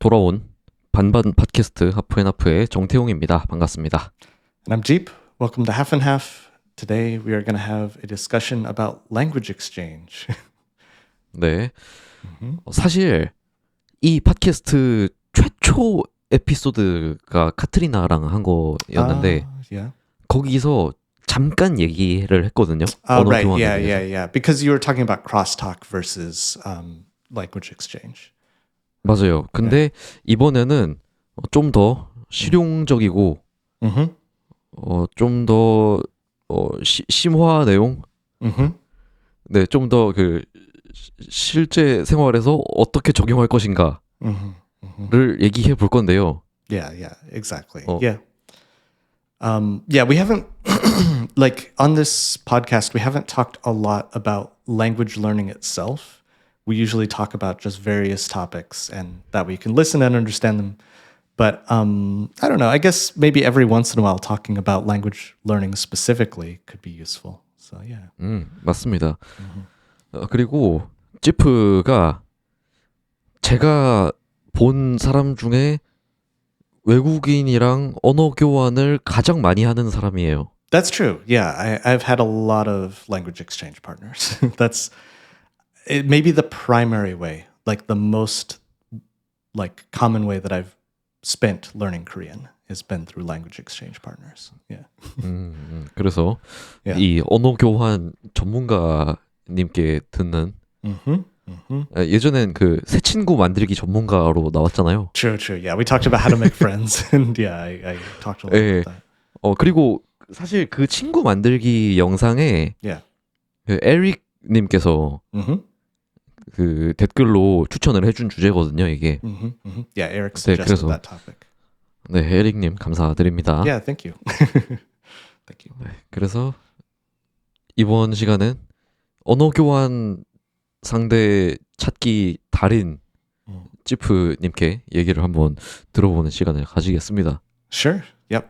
돌아온 반반 팟캐스트 하프앤하프의 정태용입니다. 반갑습니다. And I'm Jeep. Welcome to Half and Half. Today we are going to have a discussion about language exchange. 네, 사실 이 팟캐스트 최초 에피소드가 카트리나랑 한 거였는데 Yeah. 거기서 잠깐 얘기를 했거든요. 언어 Right. 교환에 Yeah, 대해서. yeah, yeah. Because you were talking about crosstalk versus language exchange. 맞아요. 근데 이번에는 좀 더 실용적이고 Mm-hmm. 좀 더 심화 내용, Mm-hmm. 네, 좀 더 그 실제 생활에서 어떻게 적용할 것인가를 Mm-hmm. Mm-hmm. 얘기해 볼 건데요. Yeah, yeah, exactly. 어, Yeah. Yeah, we haven't, like on this podcast, we haven't talked a lot about language learning itself. We usually talk about just various topics and that way you can listen and understand them. But I don't know, I guess maybe every once in a while talking about language learning specifically could be useful. So, yeah. 맞습니다. 그리고 지프가 제가 본 사람 중에 외국인이랑 언어 교환을 가장 많이 하는 사람이에요. That's true. Yeah, I've had a lot of language exchange partners. That's it may be the primary way, like the most like common way that I've spent learning Korean has been through language exchange partners. Yeah. 그래서 Yeah. 이 언어 교환 전문가님께 듣는 Mm-hmm. Mm-hmm. 예전엔 그 새 친구 만들기 전문가로 나왔잖아요. True, true. Yeah, we talked about how to make friends, and yeah, I talked a lot 예. about that. 그리고 사실 그 친구 만들기 영상에 Yeah. 그 에릭님께서 Mm-hmm. 그 댓글로 추천을 해준 주제거든요, 이게. Mm-hmm. Mm-hmm. Yeah, Eric 네, suggested 그래서 that topic. 네, 에릭님 감사드립니다. Yeah, thank you. Thank you. 그래서 이번 시간은 언어 교환 상대 찾기 달인 지프님께 얘기를 한번 들어보는 시간을 가지겠습니다. Sure. Yep.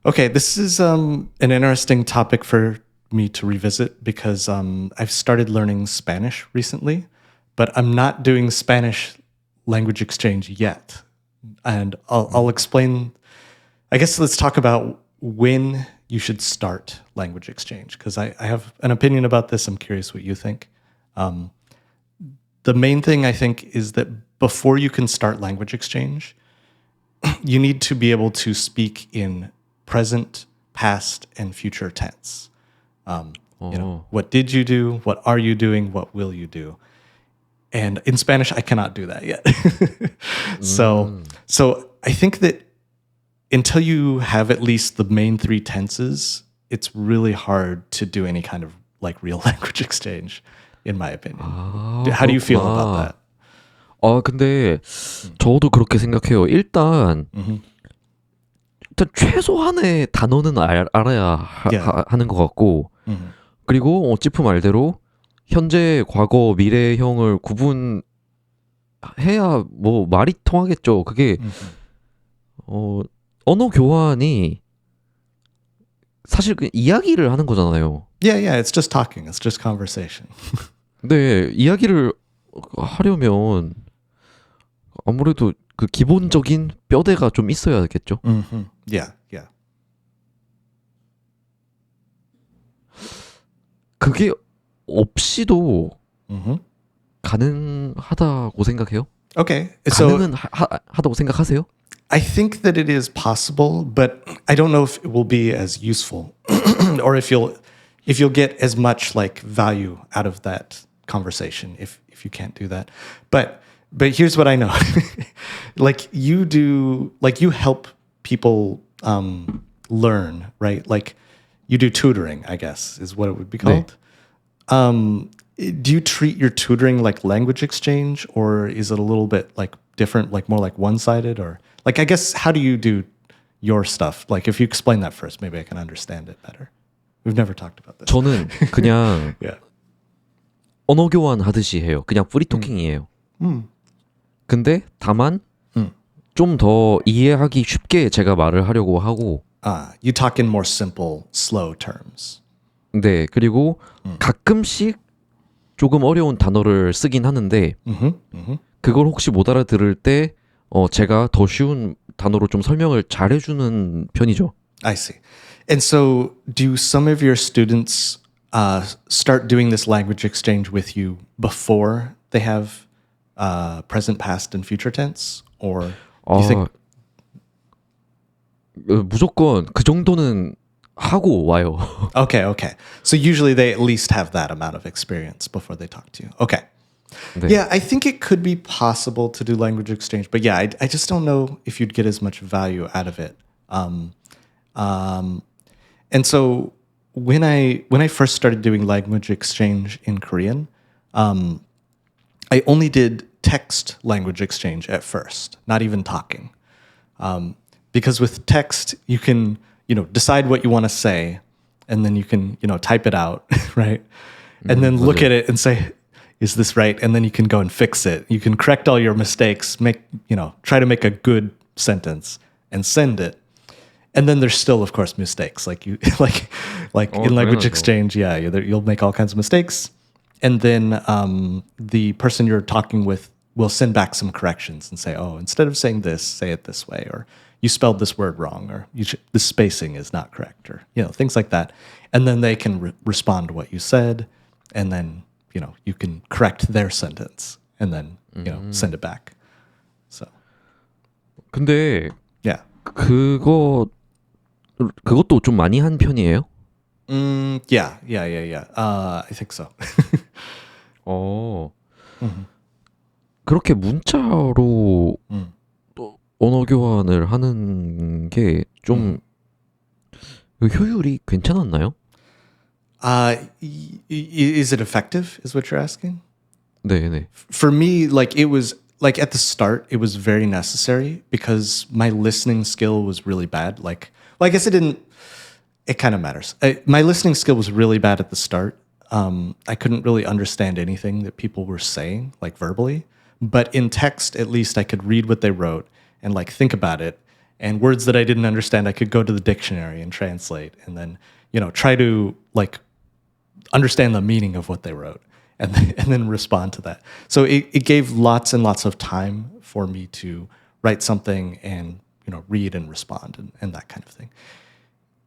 Okay, this is an interesting topic for me to revisit because I've started learning Spanish recently, but I'm not doing Spanish language exchange yet. And I'll explain. I guess let's talk about when you should start language exchange because I have an opinion about this. I'm curious what you think. The main thing I think is that before you can start language exchange, you need to be able to speak in present, past, and future tense. You know, what did you do? What are you doing? What will you do? And in Spanish, I cannot do that yet. So I think that until you have at least the main three tenses, it's really hard to do any kind of like real language exchange, in my opinion. How do you feel about that? 근데 저도 그렇게 생각해요. 일단 최소한의 단어는 알아야 Yeah. 하는 것 같고 그리고 지프 말대로 현재, 과거, 미래형을 구분해야 뭐 말이 통하겠죠. 그게 언어 교환이 사실 그 이야기를 하는 거잖아요. Yeah, yeah, it's just talking. It's just conversation. 근데 이야기를 하려면 아무래도 그 기본적인 뼈대가 좀 있어야겠죠. Mm-hmm. Yeah, yeah. 그게 없이도 Mm-hmm. 가능하다고 생각해요? Okay, so 가능은 하다고 생각하세요? I think that it is possible, but I don't know if it will be as useful or if you'll get as much like value out of that conversation if you can't do that. But here's what I know. Like you help people learn, right? Like you do tutoring, I guess is what it would be called. Do you treat your tutoring like language exchange or is it a little bit like different, like more like one-sided or like, I guess, how do you do your stuff? Like if you explain that first, maybe I can understand it better. We've never talked about this. 저는 그냥 Yeah. 언어 교환 하듯이 해요. 그냥 프리토킹이에요. 근데 다만 좀 더 이해하기 쉽게 제가 말을 하려고 하고 You talk in more simple, slow terms. 네, 그리고 가끔씩 조금 어려운 단어를 쓰긴 하는데 그걸 혹시 못 알아들을 때 제가 더 쉬운 단어로 좀 설명을 잘 해주는 편이죠. I see. And so, do some of your students start doing this language exchange with you before they have present, past, and future tense? Or do you think? 무조건 그 정도는 하고 와요. Okay, okay. So usually they at least have that amount of experience before they talk to you. Okay. 네. Yeah, I think it could be possible to do language exchange, but yeah, I just don't know if you'd get as much value out of it. And so when I first started doing language exchange in Korean, I only did text language exchange at first, not even talking, because with text you can decide what you want to say, and then you can type it out, right, and then look at it and say, is this right? And then you can go and fix it. You can correct all your mistakes, try to make a good sentence and send it. And then there's still, of course, mistakes. Like in language 당연하죠. exchange, yeah, you'll make all kinds of mistakes. And then the person you're talking with will send back some corrections and say, oh, instead of saying this, say it this way, or you spelled this word wrong, or the spacing is not correct, or things like that. And then they can respond to what you said, and then you can correct their sentence, and then send it back. So 근데 yeah. 그것도 좀 많이 한 편이에요? Yeah. I think so. 그렇게 문자로 또 언어 교환을 하는 게 좀 효율이 괜찮았나요? Is it effective? Is what you're asking? 네. For me, it was at the start, it was very necessary because my listening skill was really bad. I guess it kind of matters. My listening skill was really bad at the start. I couldn't really understand anything that people were saying, verbally. But in text, at least I could read what they wrote and think about it. And words that I didn't understand, I could go to the dictionary and translate, and then try to understand the meaning of what they wrote, and then respond to that. So it gave lots and lots of time for me to write something and read and respond and that kind of thing.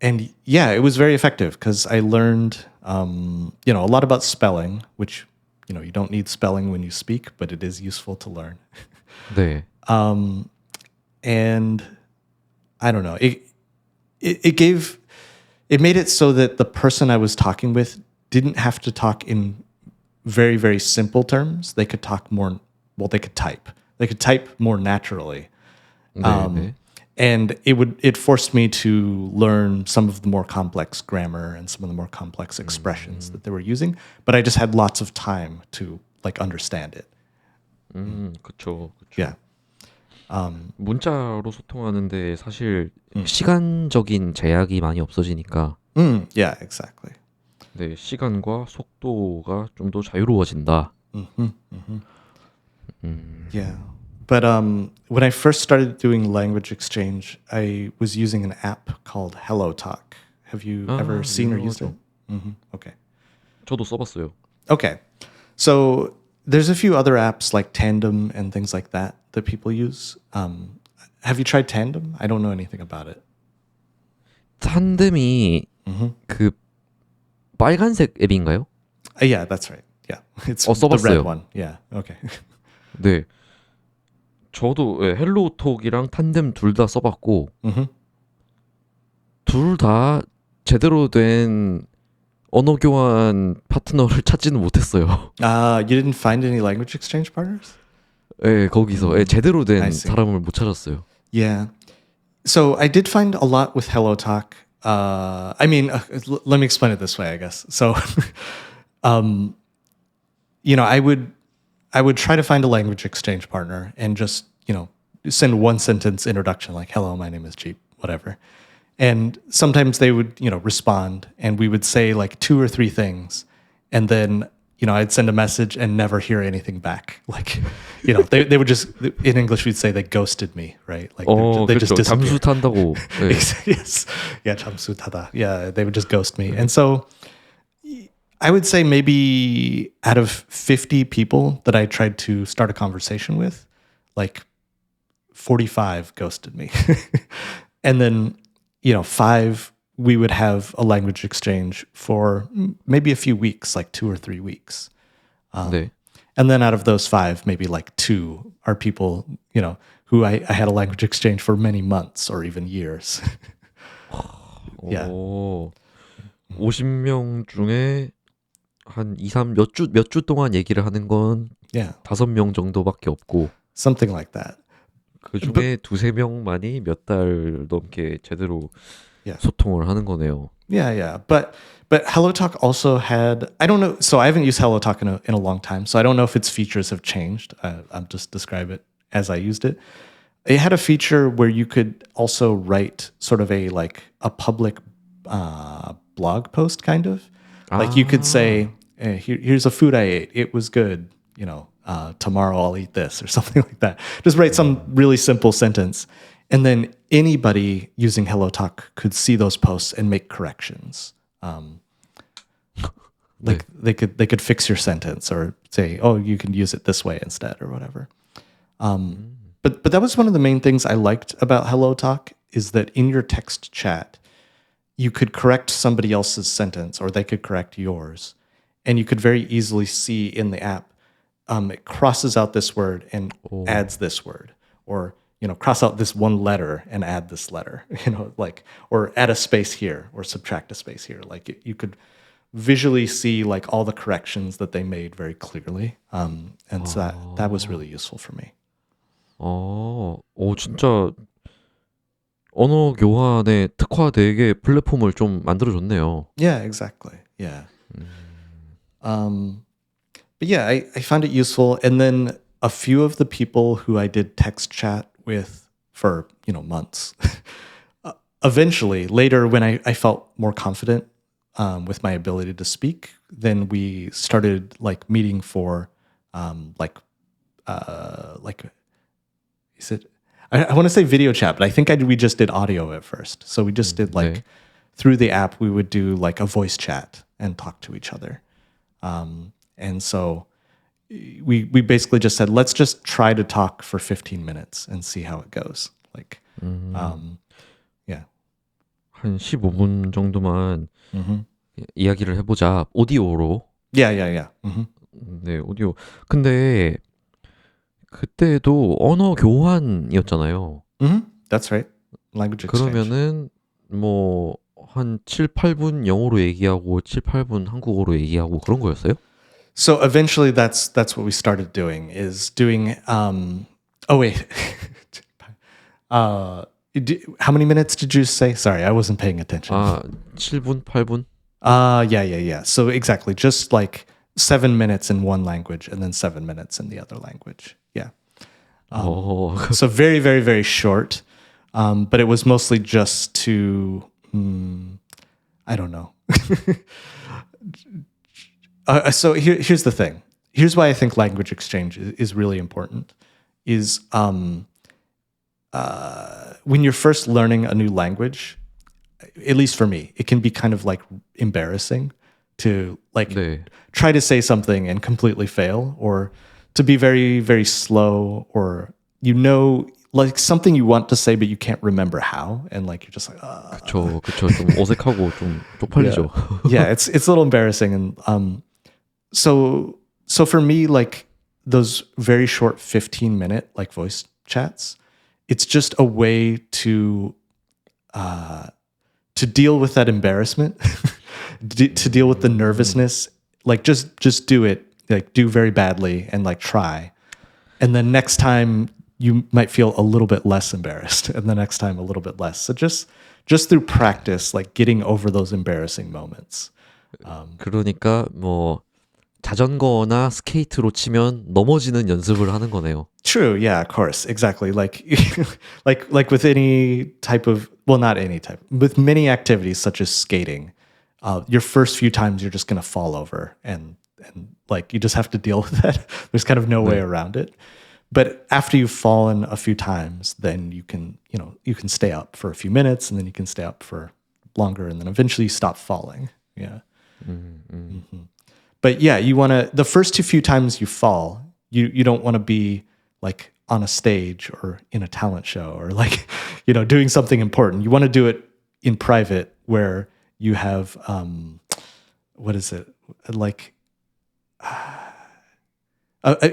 And yeah, it was very effective because I learned a lot about spelling, which you don't need spelling when you speak, but it is useful to learn. 네. And I don't know, it made it so that the person I was talking with didn't have to talk in very, very simple terms. They could talk more, they could type. They could type more naturally. 네. And it forced me to learn some of the more complex grammar and some of the more complex expressions that they were using. But I just had lots of time to understand it. 그렇죠. Yeah. 문자로 소통하는데 사실 시간적인 제약이 많이 없어지니까 Yeah, exactly. 네, 시간과 속도가 좀 더 자유로워진다. Yeah. But when I first started doing language exchange, I was using an app called HelloTalk. Have you ever seen or used it? Okay. 저도 써봤어요. Okay. So there's a few other apps like Tandem and things like that people use. Have you tried Tandem? I don't know anything about it. 탄뎀이 그 빨간색 앱인가요? Yeah, that's right. Yeah. It's the 써봤어요. red one. Yeah. Okay. 네. 저도 헬로톡이랑 탄뎀 둘 다 써봤고 둘 다 제대로 된 언어 교환 파트너를 찾지는 못했어요. You didn't find any language exchange partners? 네, 거기서 제대로 된 I see. 사람을 못 찾았어요. Yeah. So I did find a lot with HelloTalk. Let me explain it this way, I guess. So, I would try to find a language exchange partner and just, send one sentence introduction like, hello, my name is Jeep, whatever. And sometimes they would, respond, and we would say 2 or 3 things. And then, I'd send a message and never hear anything back. They would just, in English, we'd say they ghosted me, right? They just 그렇죠. disappeared. 잠수 탄다고. 네. Yes. Yeah, 잠수 타다. Yeah, they would just ghost me. And so I would say maybe out of 50 people that I tried to start a conversation with, 45 ghosted me. And then, 5, we would have a language exchange for maybe a few weeks, like 2 or 3 weeks. 네. And then out of those 5, maybe like 2 are people, who I had a language exchange for many months or even years. Yeah. 오, 50명 중에 한 2, 3, 몇 주 동안 얘기를 하는 건 Yeah. 5명 정도밖에 없고 Something like that. 그 중에 2-3명만이 몇 달 넘게 제대로 Yeah. 소통을 하는 거네요. Yeah. But HelloTalk also had, I don't know, so I haven't used HelloTalk in a long time, so I don't know if its features have changed. I'll just describe it as I used it. It had a feature where you could also write sort of a public blog post kind of. Like you could say, here's a food I ate. It was good. Tomorrow I'll eat this or something like that. Just write some really simple sentence. And then anybody using HelloTalk could see those posts and make corrections. Like they could fix your sentence or say, oh, you can use it this way instead or whatever. But that was one of the main things I liked about HelloTalk is that in your text chat, you could correct somebody else's sentence or they could correct yours. And you could very easily see in the app, it crosses out this word and adds this word. Or, cross out this one letter and add this letter, or add a space here or subtract a space here. Like you could visually see like all the corrections that they made very clearly. And so that was really useful for me. 진짜 언어 교환에 특화되게 플랫폼을 좀 만들어줬네요. Yeah, exactly. Yeah. But yeah, I found it useful. And then a few of the people who I did text chat with for, months, eventually later when I felt more confident with my ability to speak, then we started like meeting for is it? I want to say video chat, but I think we just did audio at first. So we just did through the app, we would do like a voice chat and talk to each other. And so we basically just said, let's just try to talk for 15 minutes and see how it goes. Yeah. 한 15분 정도만 이야기를 해보자. 오디오로. Yeah. 네, 오디오. 근데 그때도 언어 교환이었잖아요. That's right. Language exchange. 그러면은 뭐 한 7, 8분 영어로 얘기하고 7, 8분 한국어로 얘기하고 그런 거였어요? So eventually that's what we started doing is doing oh wait. How many minutes did you say? Sorry, I wasn't paying attention. 7분, 8분? Yeah. So exactly, just like 7 minutes in one language and then 7 minutes in the other language. Yeah. So very, very, very short. But it was mostly just to, I don't know. So here's the thing. Here's why I think language exchange is really important. Is when you're first learning a new language, at least for me, it can be kind of like embarrassing to try to say something and completely fail, or to be very, very slow, or like something you want to say but you can't remember how, and like you're just like 그쵸 좀 어색하고 좀 쪽팔리죠. Yeah, it's a little embarrassing, and so for me, like those very short 15-minute like voice chats, it's just a way to deal with that embarrassment, to deal with the nervousness. Like just do it, like do very badly and like try, and then next time you might feel a little bit less embarrassed, and the next time a little bit less. So just through practice, like getting over those embarrassing moments. 그러니까 뭐 자전거나 스케이트로 치면 넘어지는 연습을 하는 거네요. True, yeah, of course, exactly. Like like with any type of, well, not any type, with many activities such as skating, your first few times you're just gonna fall over, and like you just have to deal with that. There's kind of no way around it. But after you've fallen a few times, then you can stay up for a few minutes, and then you can stay up for longer, and then eventually you stop falling. Yeah. But yeah, you want to, the first few times you fall, you don't want to be like on a stage or in a talent show or like, doing something important. You want to do it in private where you have, what is it? Like,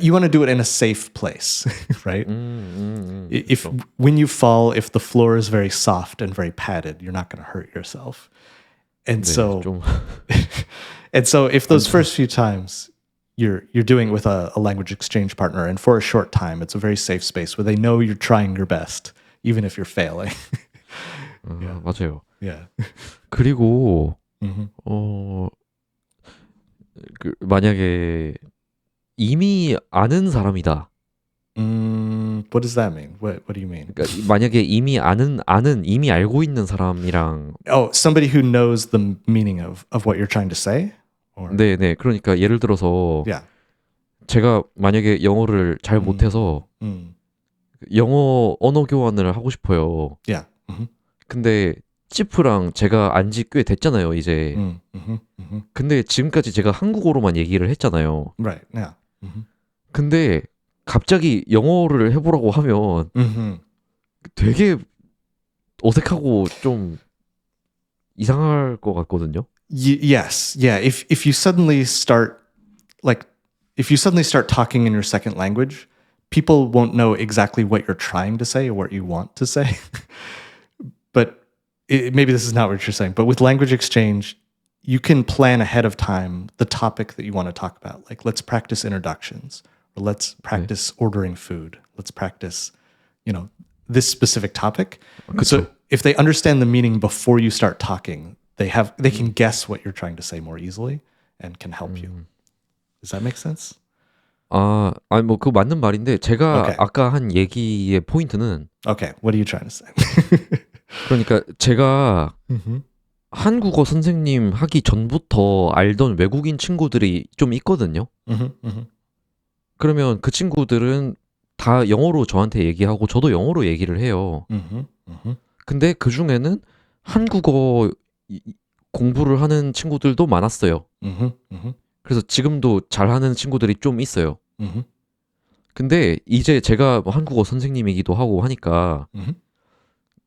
you want to do it in a safe place, right? If when you fall, if the floor is very soft and very padded, you're not going to hurt yourself. And so, and so if those first few times you're doing it with a language exchange partner, and for a short time, it's a very safe space where they know you're trying your best, even if you're failing. 맞아요. Yeah. 그리고 만약에 이미 아는 사람이다. What does that mean? What do you mean? 그러니까 만약에 이미 이미 알고 있는 사람이랑 somebody who knows the meaning of what you're trying to say? Or... 네. 그러니까 예를 들어서 yeah. 제가 만약에 영어를 잘 못해서 영어 언어 교환을 하고 싶어요. Yeah. 근데 치프랑 제가 안지 꽤 됐잖아요, 이제. 근데 지금까지 제가 한국어로만 얘기를 했잖아요. Right. Yeah. 근데 갑자기 영어를 해보라고 하면 되게 어색하고 좀 이상할 것 같거든요. Yes. Yeah. If you suddenly start talking in your second language, people won't know exactly what you're trying to say or what you want to say. But maybe this is not what you're saying. But with language exchange, you can plan ahead of time the topic that you want to talk about. Like, let's practice introductions, or let's practice ordering food. Let's practice, this specific topic. 그쵸. So if they understand the meaning before you start talking, they can guess what you're trying to say more easily and can help you. Does that make sense? 아니 뭐 그거 맞는 말인데 제가 Okay. 아까 한 얘기의 포인트는 Okay, what are you trying to say? 그러니까 제가 한국어 선생님 하기 전부터 알던 외국인 친구들이 좀 있거든요. 그러면 그 친구들은 다 영어로 저한테 얘기하고 저도 영어로 얘기를 해요. 근데 그 중에는 한국어 공부를 하는 친구들도 많았어요. 그래서 지금도 잘하는 친구들이 좀 있어요. 근데 이제 제가 뭐 한국어 선생님이기도 하고 하니까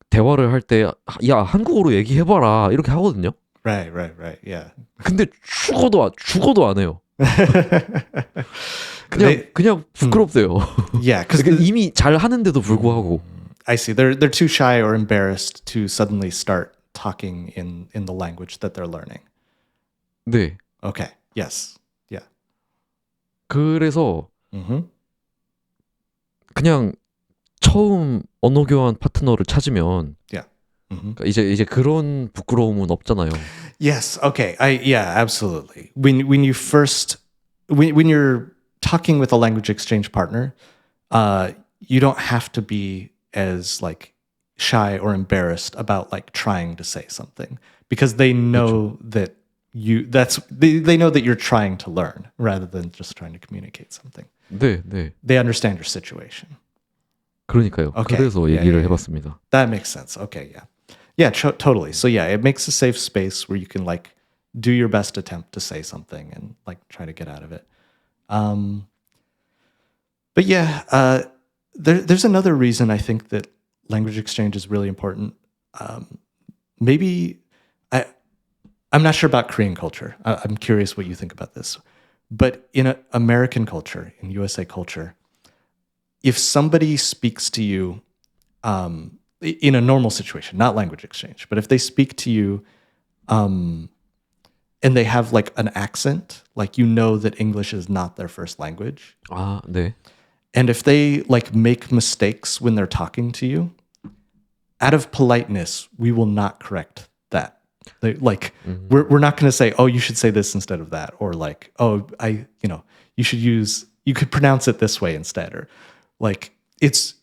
대화를 할 때 야 한국어로 얘기해봐라 이렇게 하거든요. Right, yeah. 근데 죽어도 안 해요. 그냥 부끄럽대요. Yeah, because 그러니까 이미 잘 하는데도 불구하고. I see. They're too shy or embarrassed to suddenly start talking in the language that they're learning. 네. Okay. Yes. Yeah. 그래서 그냥 처음 언어 교환 파트너를 찾으면 Yeah. 그러니까 이제 그런 부끄러움은 없잖아요. Yes. Okay. Yeah, absolutely. When you're talking with a language exchange partner, you don't have to be as like shy or embarrassed about like trying to say something because they know that they know that you're trying to learn rather than just trying to communicate something. 네. They understand your situation. 그러니까요. Okay. 그래서 얘기를 해봤습니다. That makes sense. Okay, yeah. Yeah, totally. So yeah, it makes a safe space where you can like do your best attempt to say something and like try to get out of it. But yeah, there's another reason I think that language exchange is really important. Maybe I'm not sure about Korean culture. I'm curious what you think about this. But in American culture, in USA culture, if somebody speaks to you in a normal situation, not language exchange, but if they speak to you and they have like an accent, like you know that English is not their first language. 네. And if they like make mistakes when they're talking to you, out of politeness, we will not correct that. We're not going to say, oh, you should say this instead of that, or like, oh, you could pronounce it this way instead, or like it's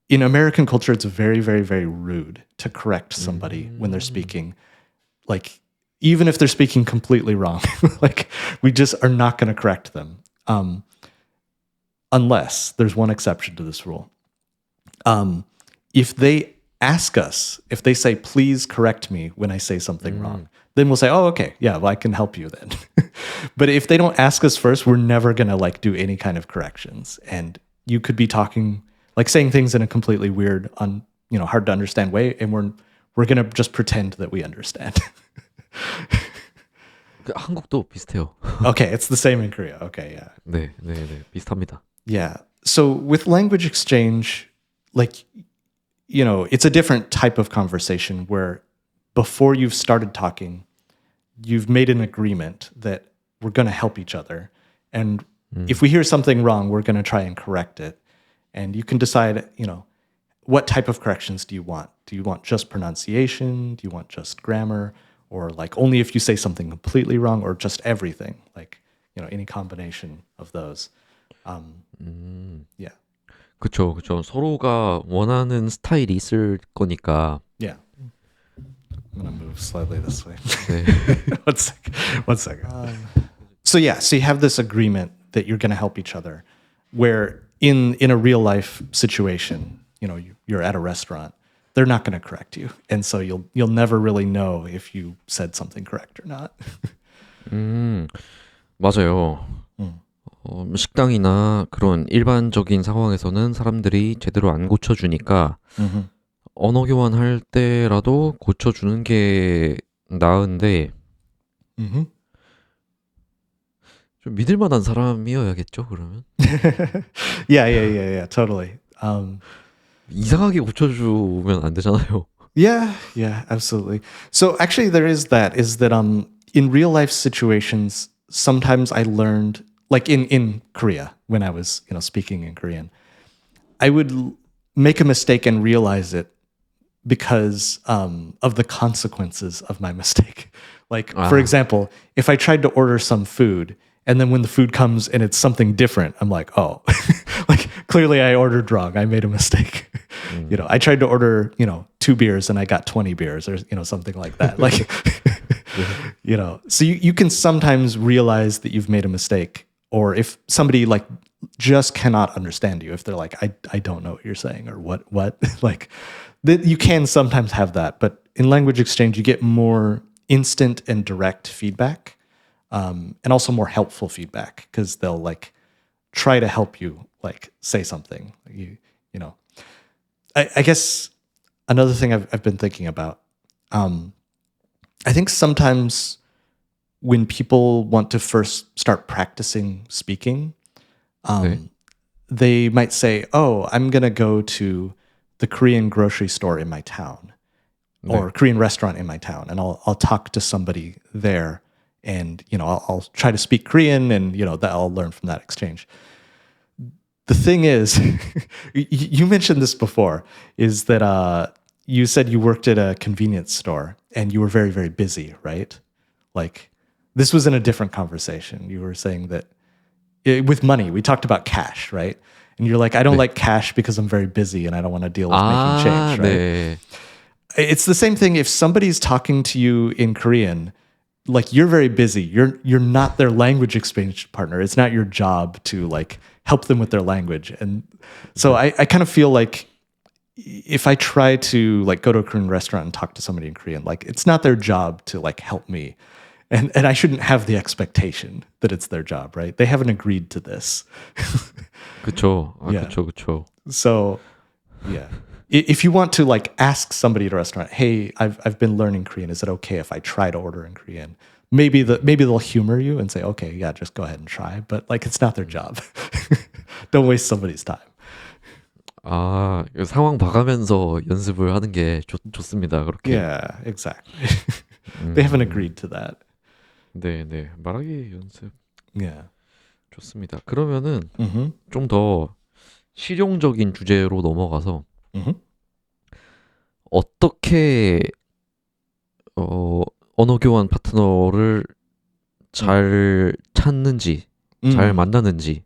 in American culture, it's very, very, very rude to correct somebody when they're speaking, like even if they're speaking completely wrong, like we just are not going to correct them, unless there's one exception to this rule. If they ask us, if they say, please correct me when I say something wrong, then we'll say, oh, okay, yeah, well, I can help you then. But if they don't ask us first, we're never going to like do any kind of corrections. And you could be talking like saying things in a completely weird, hard to understand way, and we're gonna just pretend that we understand. 한국도 비슷해요. Okay, it's the same in Korea. Okay, yeah. 네, 네, 네, 비슷합니다. Yeah. So with language exchange, like, it's a different type of conversation where before you've started talking, you've made an agreement that we're going to help each other. And if we hear something wrong, we're going to try and correct it. And you can decide, what type of corrections do you want? Do you want just pronunciation? Do you want just grammar? Or like only if you say something completely wrong, or just everything? Like, any combination of those. Yeah. 그쵸, 그쵸. 서로가 원하는 스타일이 있을 거니까. Yeah. I'm going to move slightly this way. 네. One second. So you have this agreement that you're going to help each other, where in a real life situation, you're at a restaurant, they're not going to correct you, and so you'll never really know if you said something correct or not. 맞아요. 식당이나 그런 일반적인 상황에서는 사람들이 제대로 안 고쳐주니까 언어 교환할 때라도 고쳐주는 게 나은데 좀 믿을 만한 사람이어야겠죠, 그러면? Yeah, totally. 이상하게 고쳐주면 안 되잖아요. Yeah, absolutely. So actually there is that in real life situations, sometimes I learned, like in Korea, when I was, speaking in Korean, I would make a mistake and realize it because of the consequences of my mistake. Like, for example, if I tried to order some food, and then when the food comes and it's something different, I'm like, oh, like clearly I ordered wrong. I made a mistake. I tried to order, 2 beers and I got 20 beers, or, something like that. Like, so you can sometimes realize that you've made a mistake, or if somebody like just cannot understand you, if they're like, I don't know what you're saying, or what, like you can sometimes have that. But in language exchange, you get more instant and direct feedback. And also more helpful feedback, because they'll like try to help you like say something. I guess another thing I've been thinking about. I think sometimes when people want to first start practicing speaking, they might say, "Oh, I'm gonna go to the Korean grocery store in my town, or Korean restaurant in my town, and I'll talk to somebody there." And, I'll try to speak Korean, and, that I'll learn from that exchange. The thing is, you mentioned this before, is that you said you worked at a convenience store and you were very, very busy, right? Like, this was in a different conversation. You were saying that with money, we talked about cash, right? And you're like, I don't like cash because I'm very busy and I don't want to deal with making change, right? 네. It's the same thing if somebody's talking to you in Korean. Like, you're very busy. You're not their language exchange partner. It's not your job to like help them with their language. And so I kind of feel like if I try to like go to a Korean restaurant and talk to somebody in Korean, like it's not their job to like help me. And I shouldn't have the expectation that it's their job, right? They haven't agreed to this. 그쵸. Yeah. 그쵸. So, yeah. If you want to like ask somebody at a restaurant, hey, I've been learning Korean. Is it okay if I try to order in Korean? Maybe they'll humor you and say, okay, yeah, just go ahead and try. But like, it's not their job. Don't waste somebody's time. 상황 봐가면서 연습을 하는 게 좋습니다. 그렇게. Yeah, exactly. They haven't agreed to that. 네. 말하기 연습. Yeah. 좋습니다. 그러면은 좀 더 실용적인 주제로 넘어가서 어떻게 언어 교환 파트너를 잘 찾는지, 잘 만나는지에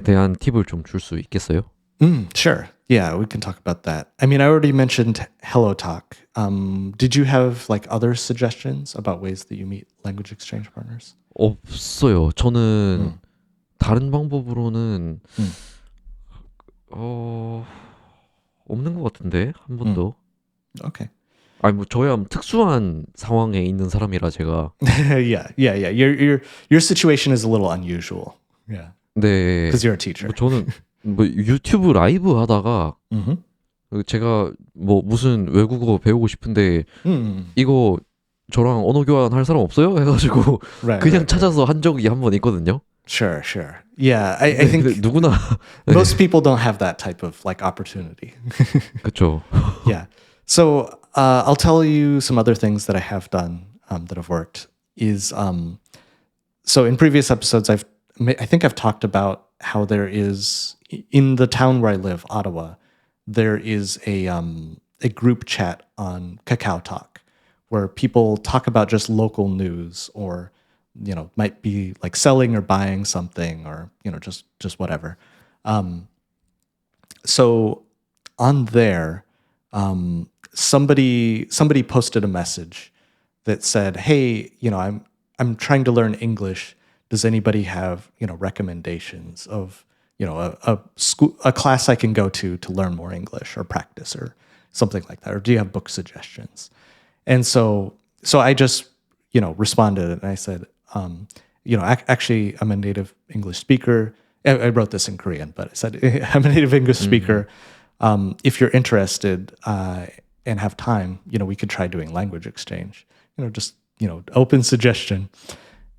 대한 팁을 좀 줄 수 있겠어요? Sure. Yeah, we can talk about that. I mean, I already mentioned HelloTalk. Did you have like other suggestions about ways that you meet language exchange partners? 없어요. 저는 다른 방법으로는 없는 것 같은데 한 번도. Okay. 아니 뭐 저야 특수한 상황에 있는 사람이라 제가. Yeah. Your situation is a little unusual. Yeah. 네. Because you're a teacher. 뭐 저는 뭐 유튜브 라이브 하다가 Mm-hmm. 제가 뭐 무슨 외국어 배우고 싶은데 이거 저랑 언어 교환 할 사람 없어요? 해가지고 Right, 그냥 right, right. 찾아서 한 적이 한 번 있거든요. Sure, sure. Yeah, I 근데 think 누구나 most people don't have that type of like opportunity. 그쵸. Yeah. So I'll tell you some other things that I have done that have worked. Is so in previous episodes, I think I've talked about how there is in the town where I live, Ottawa, there is a group chat on Kakao Talk where people talk about just local news or might be like selling or buying something or just whatever. So on there, somebody posted a message that said, "Hey, I'm trying to learn English. Does anybody have recommendations of a class I can go to learn more English or practice or something like that? Or do you have book suggestions?" And so I just responded and I said, actually, I'm a native English speaker. I wrote this in Korean, but I said, I'm a native English speaker. If you're interested and have time, we could try doing language exchange. Just open suggestion.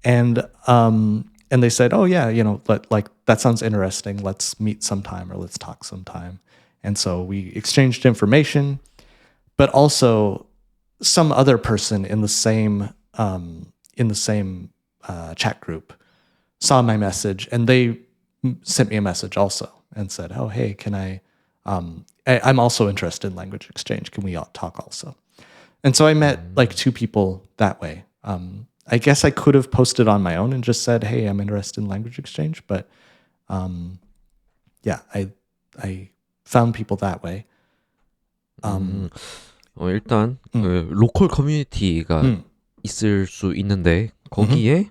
And they said, oh yeah, like that sounds interesting. Let's meet sometime or let's talk sometime. And so we exchanged information, but also some other person in the same chat group saw my message and they sent me a message also and said, "Oh, hey, can I'm also interested in language exchange. Can we talk also?" And so I met like two people that way. I guess I could have posted on my own and just said, "Hey, I'm interested in language exchange," but yeah, I found people that way. 일단 그 로컬 커뮤니티가 있을 수 있는데 거기에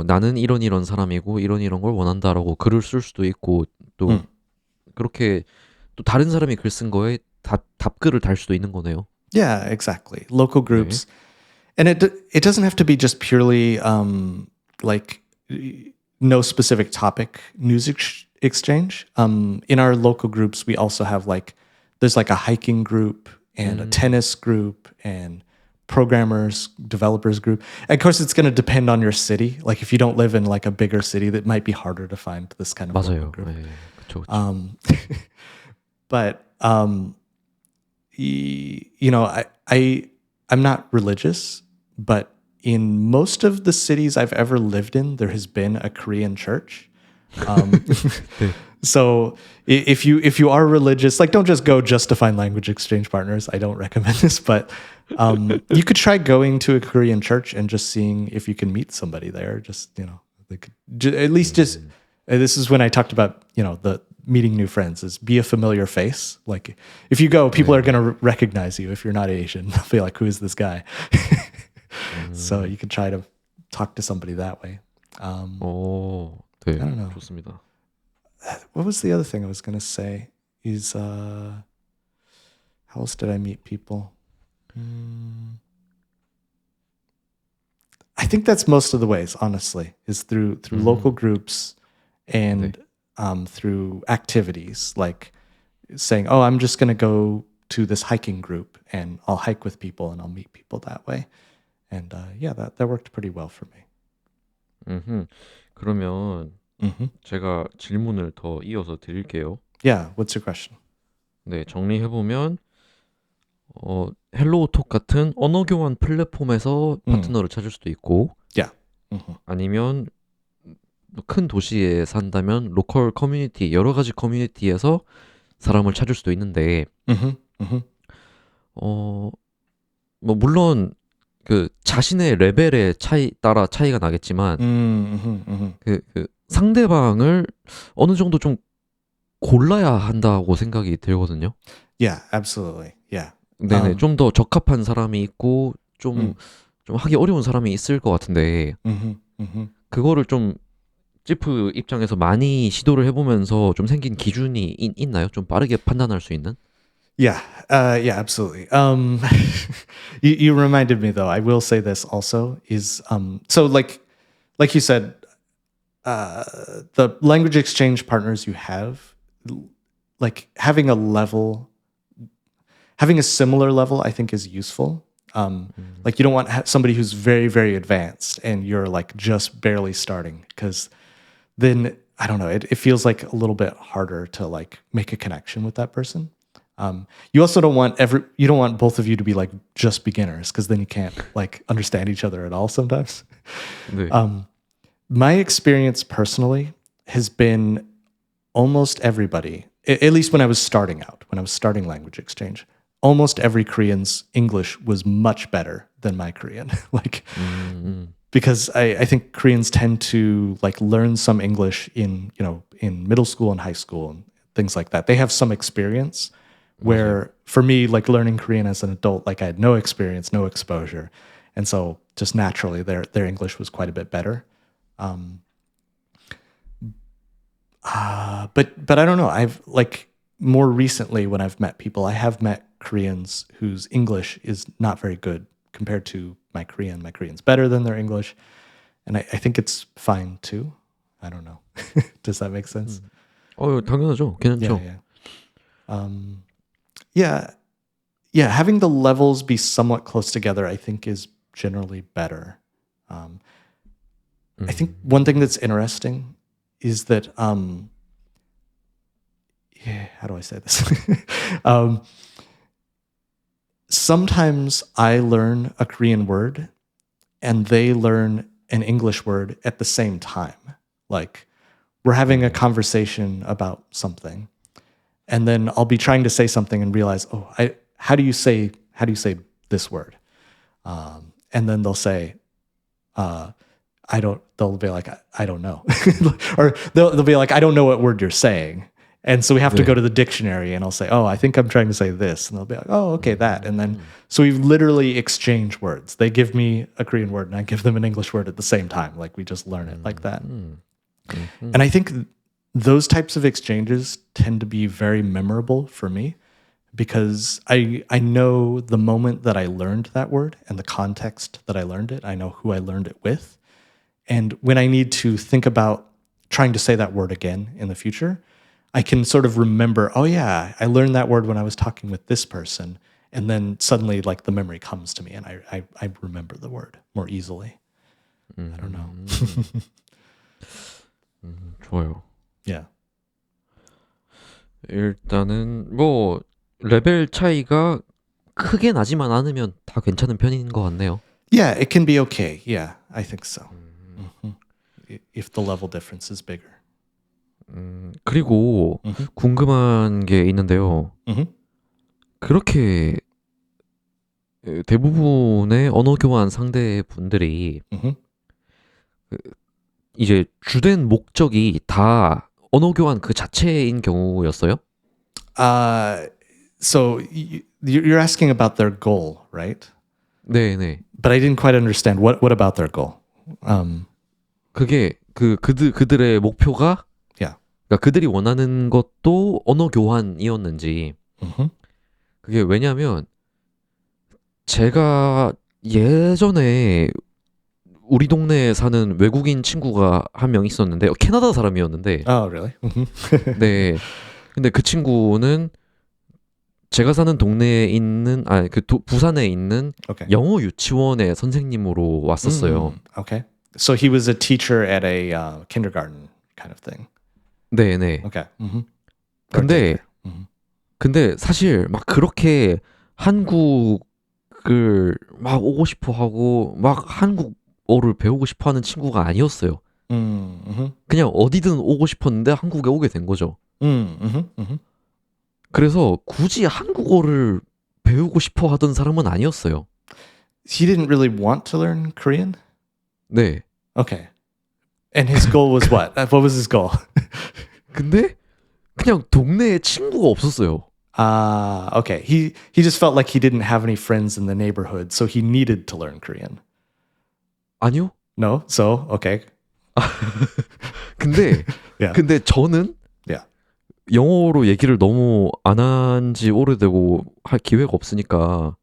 나는 이런 사람이고 이런 걸 원한다라고 글을 쓸 수도 있고 또 그렇게 또 다른 사람이 글 쓴 거에 답글을 달 수도 있는 거네요. Yeah, exactly. Local groups. And it doesn't have to be just purely like no specific topic news exchange. In our local groups, we also have there's like a hiking group and a tennis group and programmers, developers group. And of course, it's going to depend on your city. Like if you don't live in like a bigger city, that might be harder to find this kind of local 맞아요. group. 네, 그쵸. But I'm not religious, but in most of the cities I've ever lived in, there has been a Korean church. So if you are religious, like don't just go just to find language exchange partners. I don't recommend this, but you could try going to a Korean church and just seeing if you can meet somebody there. Just at least just this is when I talked about the meeting new friends is be a familiar face. Like if you go, people are going to recognize you. If you're not Asian, they'll be like, "Who is this guy?" So you could try to talk to somebody that way. 네, I don't know. 좋습니다. What was the other thing I was going to say? Is how else did I meet people? I think that's most of the ways, honestly, is through local groups and through activities like saying, "Oh, I'm just going to go to this hiking group and I'll hike with people and I'll meet people that way." And yeah, that worked pretty well for me. 그러면 제가 질문을 더 이어서 드릴게요. Yeah, what's your question? 네, 정리해보면 헬로우톡 같은 언어 교환 플랫폼에서 파트너를 찾을 수도 있고 Yeah. 아니면 큰 도시에 산다면 로컬 커뮤니티, 여러 가지 커뮤니티에서 사람을 찾을 수도 있는데 뭐 물론 그 자신의 레벨의 따라 차이가 나겠지만 그 상대방을 어느 정도 좀 골라야 한다고 생각이 들거든요. Yeah, absolutely. Yeah. 네네, 좀 더 적합한 사람이 있고 좀 하기 어려운 사람이 있을 것 같은데 그거를 좀 지프 입장에서 많이 시도를 해보면서 좀 생긴 기준이 있나요? 좀 빠르게 판단할 수 있는? Yeah, yeah, absolutely. You reminded me though. I will say this also is so like you said, the language exchange partners you have, like having a similar level, I think is useful. Like you don't want somebody who's very, very advanced and you're like just barely starting, because then I don't know, it feels like a little bit harder to like make a connection with that person. You also don't want both of you to be like just beginners, because then you can't like understand each other at all sometimes. 네. My experience personally has been almost everybody, at least when I was starting language exchange, almost every Korean's English was much better than my Korean. Like, because I think Koreans tend to like learn some English in middle school and high school and things like that. They have some experience, where for me, like learning Korean as an adult, like I had no experience, no exposure. And so just naturally their English was quite a bit better. But I don't know. I've like more recently when I've met people, I have met Koreans whose English is not very good compared to my Korean. My Korean's better than their English. And I think it's fine too. I don't know. Does that make sense? 당연하죠. 괜찮죠. Yeah. Having the levels be somewhat close together, I think, is generally better. I think one thing that's interesting is that, how do I say this? Sometimes I learn a Korean word and they learn an English word at the same time. Like we're having a conversation about something, and then I'll be trying to say something and realize, how do you say this word? And then they'll say, they'll be like, I don't know. Or they'll be like, I don't know what word you're saying. And so we have to go to the dictionary, and I'll say, I think I'm trying to say this. And they'll be like, okay, that. And then, so we literally exchange words. They give me a Korean word and I give them an English word at the same time. Like we just learn it like that. And I think those types of exchanges tend to be very memorable for me, because I know the moment that I learned that word and the context that I learned it. I know who I learned it with. And when I need to think about trying to say that word again in the future, I can sort of remember, I learned that word when I was talking with this person. And then suddenly like the memory comes to me and I remember the word more easily. I don't know. 좋아요. Yeah. 일단은 뭐 레벨 차이가 크게 나지만 않으면 다 괜찮은 편인 것 같네요. Yeah, it can be okay. Yeah, I think so. If the level difference is bigger. 그리고 궁금한 게 있는데요. 그렇게 대부분의 언어 교환 상대분들이 이제 주된 목적이 다 언어 교환 그 자체인 경우였어요? So you're asking about their goal, right? 네. But I didn't quite understand. What about their goal? 그게 그들의 목표가 그러니까 그들이 원하는 것도 언어 교환이었는지. 그게 왜냐면 제가 예전에 우리 동네에 사는 외국인 친구가 한 명 있었는데 캐나다 사람이었는데. Oh, really? 네. 근데 그 친구는 제가 사는 동네에 있는 부산에 있는 영어 유치원의 선생님으로 왔었어요. Okay. So he was a teacher at a kindergarten kind of thing. 네. Okay. 근데 사실 막 그렇게 한국을 막 오고 싶어 하고 막 한국어를 배우고 싶어 하는 친구가 아니었어요. 그냥 어디든 오고 싶었는데 한국에 오게 된 거죠. 그래서 굳이 한국어를 배우고 싶어 하던 사람은 아니었어요. He didn't really want to learn Korean? 네. Okay. And his goal was what? What was his goal? 근데 그냥 동네에 친구가 없었어요. Okay. He just felt like he didn't have any friends in the neighborhood, so he needed to learn Korean. 아니요. No? So, okay. 근데 저는 영어로 얘기를 너무 안 한 지 오래되고 할 기회가 없으니까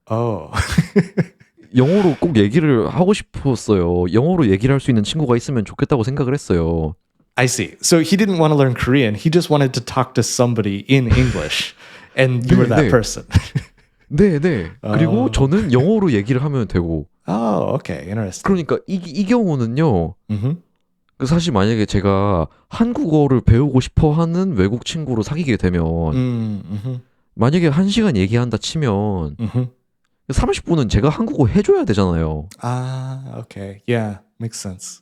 영어로 꼭 얘기를 하고 싶었어요. 영어로 얘기를 할 수 있는 친구가 있으면 좋겠다고 생각을 했어요. I see. So he didn't want to learn Korean. He just wanted to talk to somebody in English, and you were that 네. person. 네, 네. 그리고 저는 영어로 얘기를 하면 되고. Oh, okay. Interesting. 그러니까 이 경우는요. Mm-hmm. 그 사실 만약에 제가 한국어를 배우고 싶어 하는 외국 친구로 사귀게 되면 Mm-hmm. 만약에 1시간 얘기한다 치면 Mm-hmm. 30분은 제가 한국어 해줘야 되잖아요. Ah, okay. Yeah, makes sense.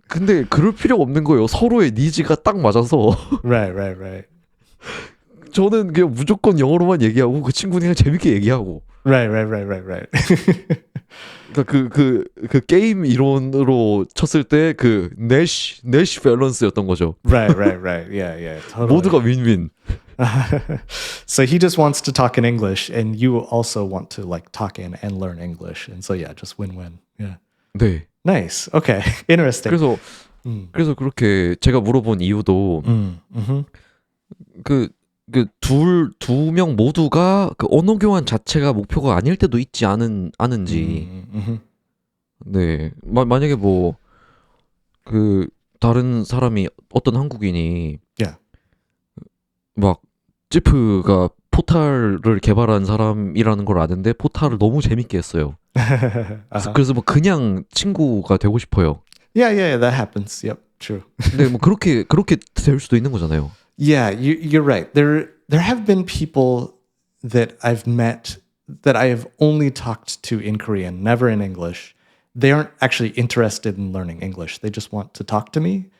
근데 그럴 필요가 없는 거예요. 서로의 니즈가 딱 맞아서 Right. 저는 그냥 무조건 영어로만 얘기하고 그 친구는 그냥 재밌게 얘기하고. Right. 그러니까 그 게임 이론으로 쳤을 때 그 내시 밸런스였던 거죠. right. Yeah, totally. 모두가 윈윈. So he just wants to talk in English, and you also want to like talk in and learn English, and so yeah, just win-win. Yeah. 네. Nice. Okay. Interesting. 그래서 그렇게 제가 물어본 이유도 Mm-hmm. 두 명 모두가 그 언어 교환 자체가 목표가 아닐 때도 있지 않은지. Mm-hmm. 네. 만약에 뭐 그 다른 사람이 어떤 한국인이 Yeah. 막 지프가 포탈을 개발한 사람이라는 걸 아는데 포탈을 너무 재밌게 했어요. Uh-huh. 그래서 뭐 그냥 친구가 되고 싶어요. Yeah, that happens. Yep, true. 근데 뭐 그렇게 될 수도 있는 거잖아요. Yeah, you're right. There have been people that I've met that I have only talked to in Korean, never in English. They aren't actually interested in learning English. They just want to talk to me.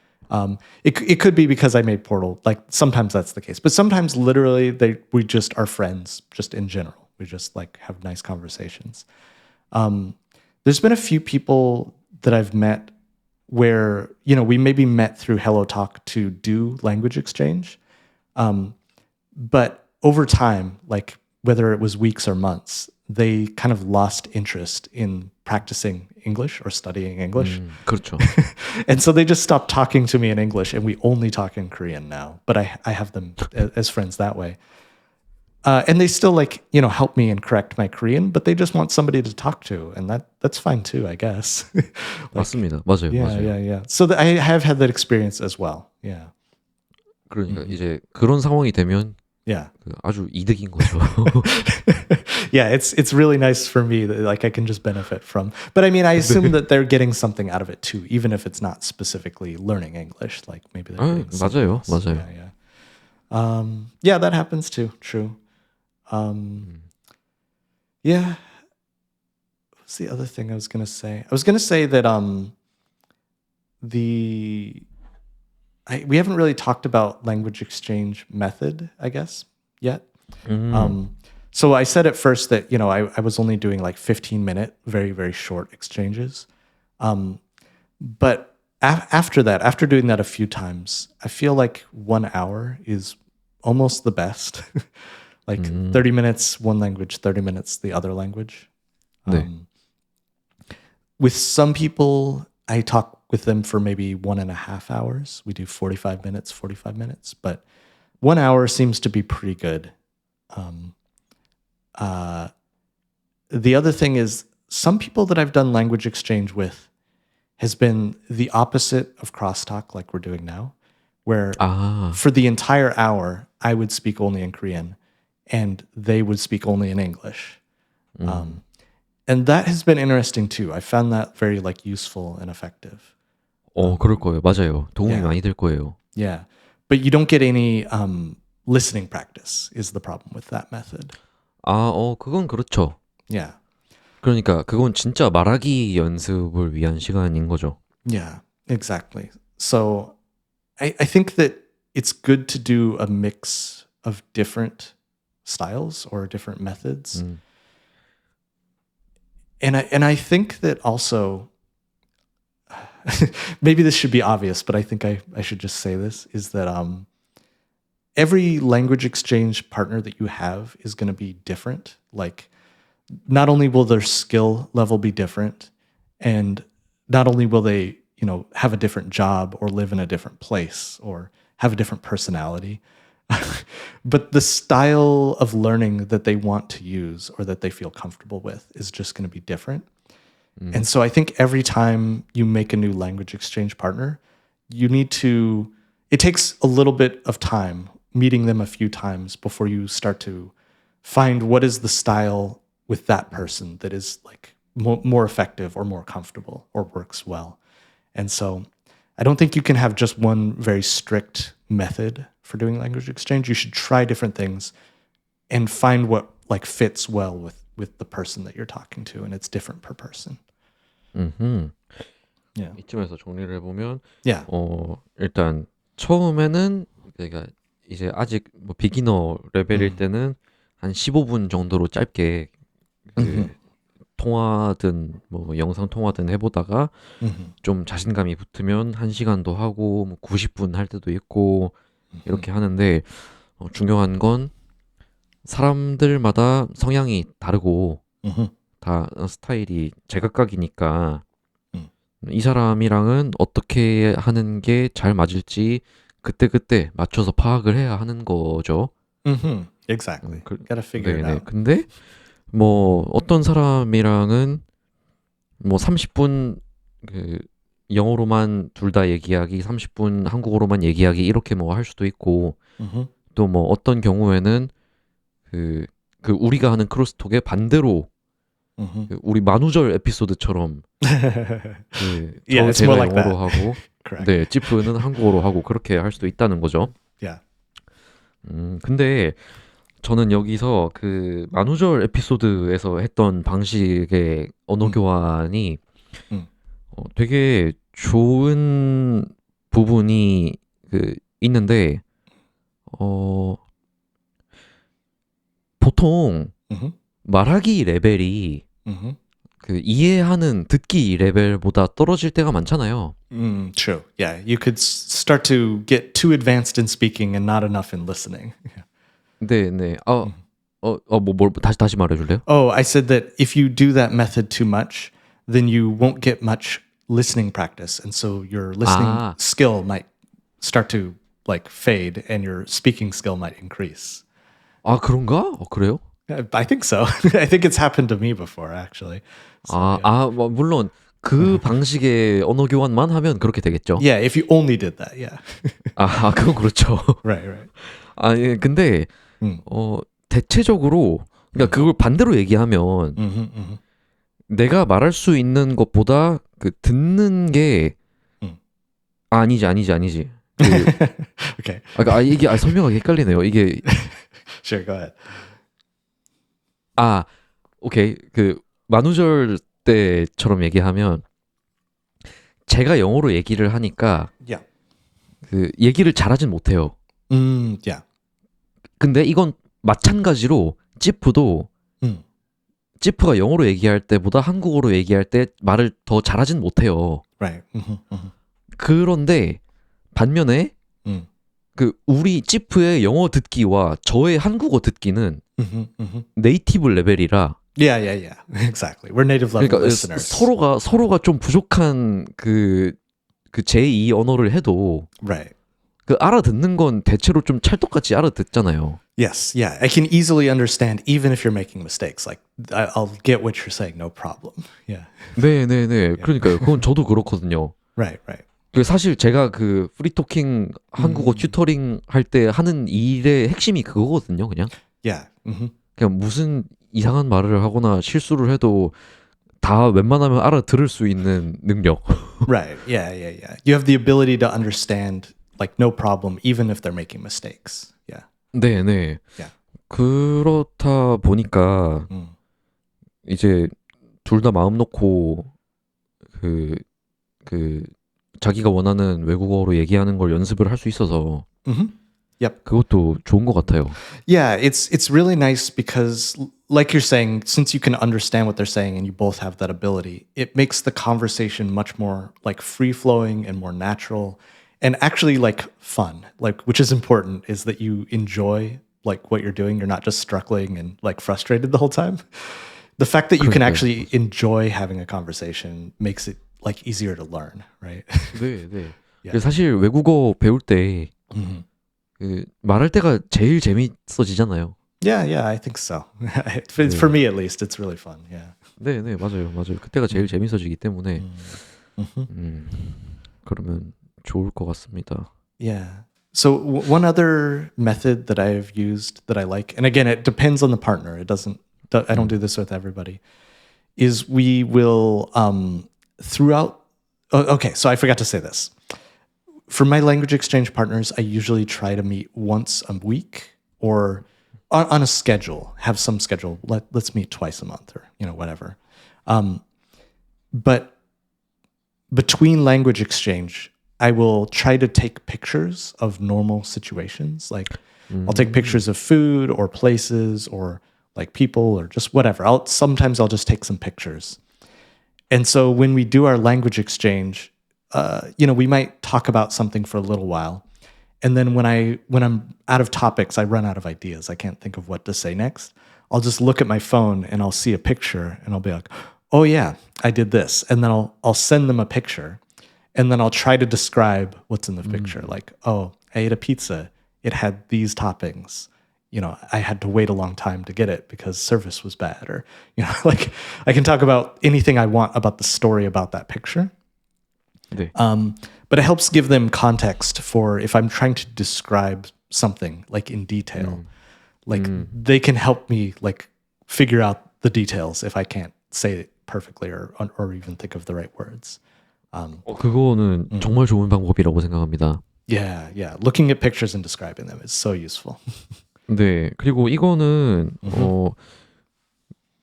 It could be because I made Portal. Like sometimes that's the case, but sometimes literally we just are friends, just in general. We just like have nice conversations. There's been a few people that I've met where, you know, we maybe met through HelloTalk to do language exchange. But over time, like whether it was weeks or months, they kind of lost interest in practicing English or studying English. 그렇죠. And so they just stopped talking to me in English, and we only talk in Korean now. But I have them as friends that way. And they still like, you know, help me and correct my Korean, but they just want somebody to talk to. And that's fine too, I guess. 맞습니다. 맞아요. 맞아요. Yeah. So I have had that experience as well. Yeah. 그러니까 이제 그런 상황이 되면 Yeah. 아주 이득인 거죠. Yeah, it's really nice for me that like I can just benefit from. But I mean, I assume that they're getting something out of it too, even if it's not specifically learning English. Like maybe they're getting something 맞아요. else. 맞아요. Yeah, that happens too. True. Yeah. What's the other thing I was gonna say? I was gonna say that we haven't really talked about language exchange method, I guess, yet. So I said at first that, you know, I was only doing like 15-minute, very, very short exchanges. But after that, after doing that a few times, I feel like 1 hour is almost the best. Like 30 minutes, one language, 30 minutes, the other language. 네. With some people, I talk with them for maybe 1.5 hours. We do 45 minutes, but 1 hour seems to be pretty good. The other thing is some people that I've done language exchange with has been the opposite of crosstalk like we're doing now, where for the entire hour, I would speak only in Korean and they would speak only in English. And that has been interesting too. I found that very like useful and effective. 그럴 거예요. 맞아요. 도움이 Yeah. 많이 될 거예요. Yeah. But you don't get any listening practice is the problem with that method. 그건 그렇죠. Yeah. 그러니까 그건 진짜 말하기 연습을 위한 시간인 거죠. Yeah, exactly. So I think that it's good to do a mix of different styles or different methods. And I think that also maybe this should be obvious, but I think I should just say this, is that every language exchange partner that you have is going to be different. Like, not only will their skill level be different, and not only will they, you know, have a different job or live in a different place or have a different personality, but the style of learning that they want to use or that they feel comfortable with is just going to be different. And so I think every time you make a new language exchange partner, you need to. It takes a little bit of time meeting them a few times before you start to find what is the style with that person that is like more effective or more comfortable or works well. And so I don't think you can have just one very strict method for doing language exchange. You should try different things and find what like fits well with the person that you're talking to, and it's different per person. 음흠. Yeah. 이쯤에서 정리를 해보면 Yeah. 일단 처음에는 그러니까 이제 아직 뭐 비기너 레벨일 때는 한 15분 정도로 짧게 그 통화든 뭐 영상 통화든 해보다가 좀 자신감이 붙으면 1시간도 하고 뭐 90분 할 때도 있고 이렇게 하는데 중요한 건 사람들마다 성향이 다르고 다 스타일이 제각각이니까 이 사람이랑은 어떻게 하는 게 잘 맞을지 그때그때 맞춰서 파악을 해야 하는 거죠. Exactly. Gotta figure it 네네. out. 근데 뭐 어떤 사람이랑은 뭐 30분 그 영어로만 둘 다 얘기하기, 30분 한국어로만 얘기하기 이렇게 뭐 할 수도 있고 또 뭐 어떤 경우에는 그 우리가 하는 크로스톡의 반대로 그 우리 만우절 에피소드처럼 그 Yeah, it's 제가 more like 영어로 that. 하고 Correct. 네, 찌프는 한국어로 하고 그렇게 할 수도 있다는 거죠. Yeah. 근데 저는 여기서 그 만우절 에피소드에서 했던 방식의 언어 교환이 되게 좋은 부분이 그 있는데 보통 말하기 레벨이 그 이해하는 듣기 레벨보다 떨어질 때가 많잖아요. True. Yeah, you could start to get too advanced in speaking and not enough in listening. 네, 네. 뭘 다시 말해 줄래요? Oh, I said that if you do that method too much, then you won't get much listening practice, and so your listening skill might start to like fade, and your speaking skill might increase. 아, 그런가? 그래요? I think so. I think it's happened to me before, actually. So, 뭐 물론 그 방식의 언어 교환만 하면 그렇게 되겠죠. yeah, if you only did that, yeah. 그건 그렇죠. Right. 예, 근데 대체적으로 그러니까 그걸 반대로 얘기하면 내가 말할 수 있는 것보다 그 듣는 게 아니지. 그, Okay. 이게 설명하기 헷갈리네요. 이게 Sure, go ahead. 오케이. 그 만우절 때처럼 얘기하면 제가 영어로 얘기를 하니까 Yeah. 그 얘기를 잘하진 못해요. Yeah. 근데 이건 마찬가지로 찌프도 찌프가 영어로 얘기할 때보다 한국어로 얘기할 때 말을 더 잘하진 못해요. Right. 그런데 반면에 그 우리 찌프의 영어 듣기와 저의 한국어 듣기는 네이티브 레벨이라 Yeah. Exactly. We're native level 그러니까 listeners. 서로가 좀 부족한 그 제2 언어를 해도 Right. 그 알아듣는 건 대체로 좀 찰떡같이 알아듣잖아요. Yes. Yeah. I can easily understand even if you're making mistakes. Like I'll get what you're saying, no problem. Yeah. 네. 그러니까요. 그건 저도 그렇거든요. Right. 그 사실 제가 그 프리토킹 한국어 튜터링 할 때 하는 일의 핵심이 그거거든요. 그냥 Yeah. 그냥 무슨 이상한 말을 하거나 실수를 해도 다 웬만하면 알아들을 수 있는 능력. Right. Yeah. You have the ability to understand like no problem even if they're making mistakes. Yeah. 네. Yeah. 그렇다 보니까 이제 둘 다 마음 놓고 그 자기가 원하는 외국어로 얘기하는 걸 연습을 할 수 있어서 Yep. 그것도 좋은 것 같아요. Yeah, it's really nice because like you're saying, since you can understand what they're saying and you both have that ability, it makes the conversation much more like free flowing and more natural and actually like fun. Like which is important is that you enjoy like what you're doing. You're not just struggling and like frustrated the whole time. The fact that you can actually enjoy having a conversation makes it like easier to learn, right? 네. 사실 외국어 배울 때 그 말할 때가 제일 재밌어지잖아요. Yeah, I think so. For me at least, it's really fun. Yeah. 네, 맞아요. 그때가 제일 재밌어지기 때문에 그러면 좋을 것 같습니다. Yeah. So one other method that I've used that I like, and again, it depends on the partner. It doesn't. I don't do this with everybody. Is we will throughout. Oh, okay, so I forgot to say this. For my language exchange partners, I usually try to meet once a week or on a schedule. Have some schedule. Let's meet twice a month, or whatever. But between language exchange, I will try to take pictures of normal situations. Like I'll take pictures of food or places or like people or just whatever. Sometimes I'll just take some pictures. And so when we do our language exchange, we might talk about something for a little while. And then when I'm out of topics, I run out of ideas. I can't think of what to say next. I'll just look at my phone and I'll see a picture and I'll be like, oh yeah, I did this. And then I'll send them a picture. And then I'll try to describe what's in the picture. Like, oh, I ate a pizza. It had these toppings. I had to wait a long time to get it because service was bad. Or, like I can talk about anything I want about the story about that picture. 네. But it helps give them context for if I'm trying to describe something like in detail. Like they can help me like figure out the details if I can't say it perfectly or even think of the right words. 그거는 정말 좋은 방법이라고 생각합니다. Yeah. Looking at pictures and describing them is so useful. 네, 그리고 이거는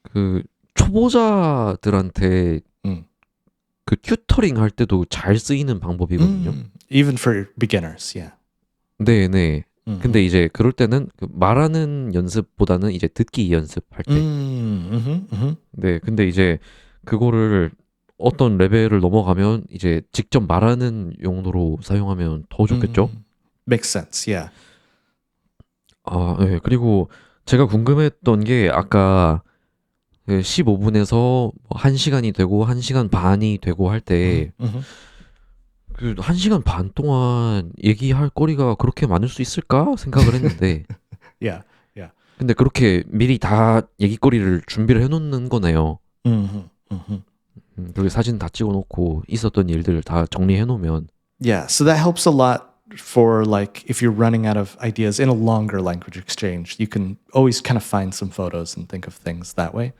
그 초보자들한테 그 튜터링 할 때도 잘 쓰이는 방법이거든요. Even for beginners, yeah. 네. 근데 이제 그럴 때는 그 말하는 연습보다는 이제 듣기 연습할 때. 네, 근데 이제 그거를 어떤 레벨을 넘어가면 이제 직접 말하는 용도로 사용하면 더 좋겠죠? Makes sense, yeah. 네. 그리고 제가 궁금했던 게 아까 15분에서 1시간이 되고 1시간 반이 되고 할 때 그 1시간 반 동안 얘기할 거리가 그렇게 많을 수 있을까 생각을 했는데 Yeah. 근데 그렇게 미리 다 얘기거리를 준비를 해놓는 거네요. 그리고 사진 다 찍어놓고 있었던 일들 다 정리해놓으면 Yeah, so that helps a lot for like if you're running out of ideas in a longer language exchange. You can always kind of find some photos and think of things that way.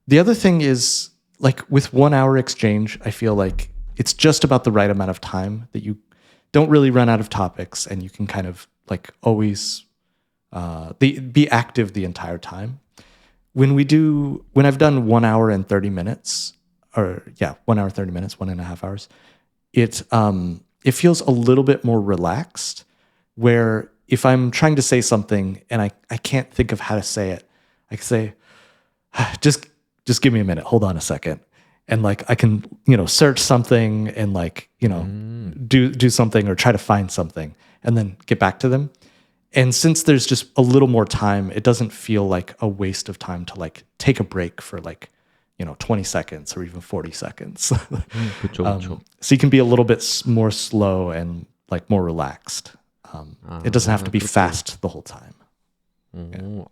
The other thing is like with 1 hour exchange, I feel like it's just about the right amount of time that you don't really run out of topics and you can kind of like always be active the entire time. When I've done 1 hour and 30 minutes, 1 hour, 30 minutes, 1.5 hours, it feels a little bit more relaxed where if I'm trying to say something and I can't think of how to say it, I can say, just give me a minute, hold on a second. And like I can, search something and like, do something or try to find something and then get back to them. And since there's just a little more time, it doesn't feel like a waste of time to like take a break for like, 20 seconds or even 40 seconds. 그렇죠. So you can be a little bit more slow and like more relaxed. It doesn't have to be fast the whole time.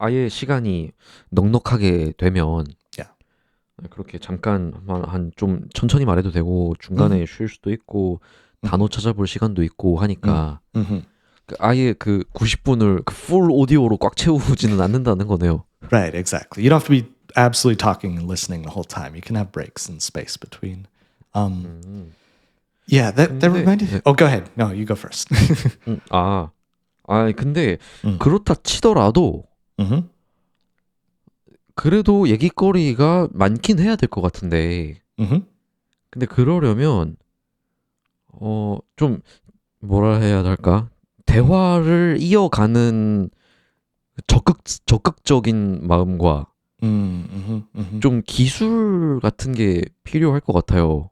아예 시간이 넉넉하게 되면 Yeah. 그렇게 잠깐 한 좀 천천히 말해도 되고 중간에 쉴 수도 있고 단어 찾아볼 시간도 있고 하니까 아예 그 90분을 그 풀 오디오로 꽉 채우지는 않는다는 거네요. Right, exactly. You don't have to be absolutely talking and listening the whole time. You can have breaks and space between. Yeah, that reminded. Oh, go ahead. No, you go first. 근데 그렇다 치더라도 그래도 얘기거리가 많긴 해야 될 것 같은데. 근데 그러려면 좀 뭐라 해야 할까? 대화를 이어가는 적극적인 마음과 좀 기술 같은 게 필요할 것 같아요.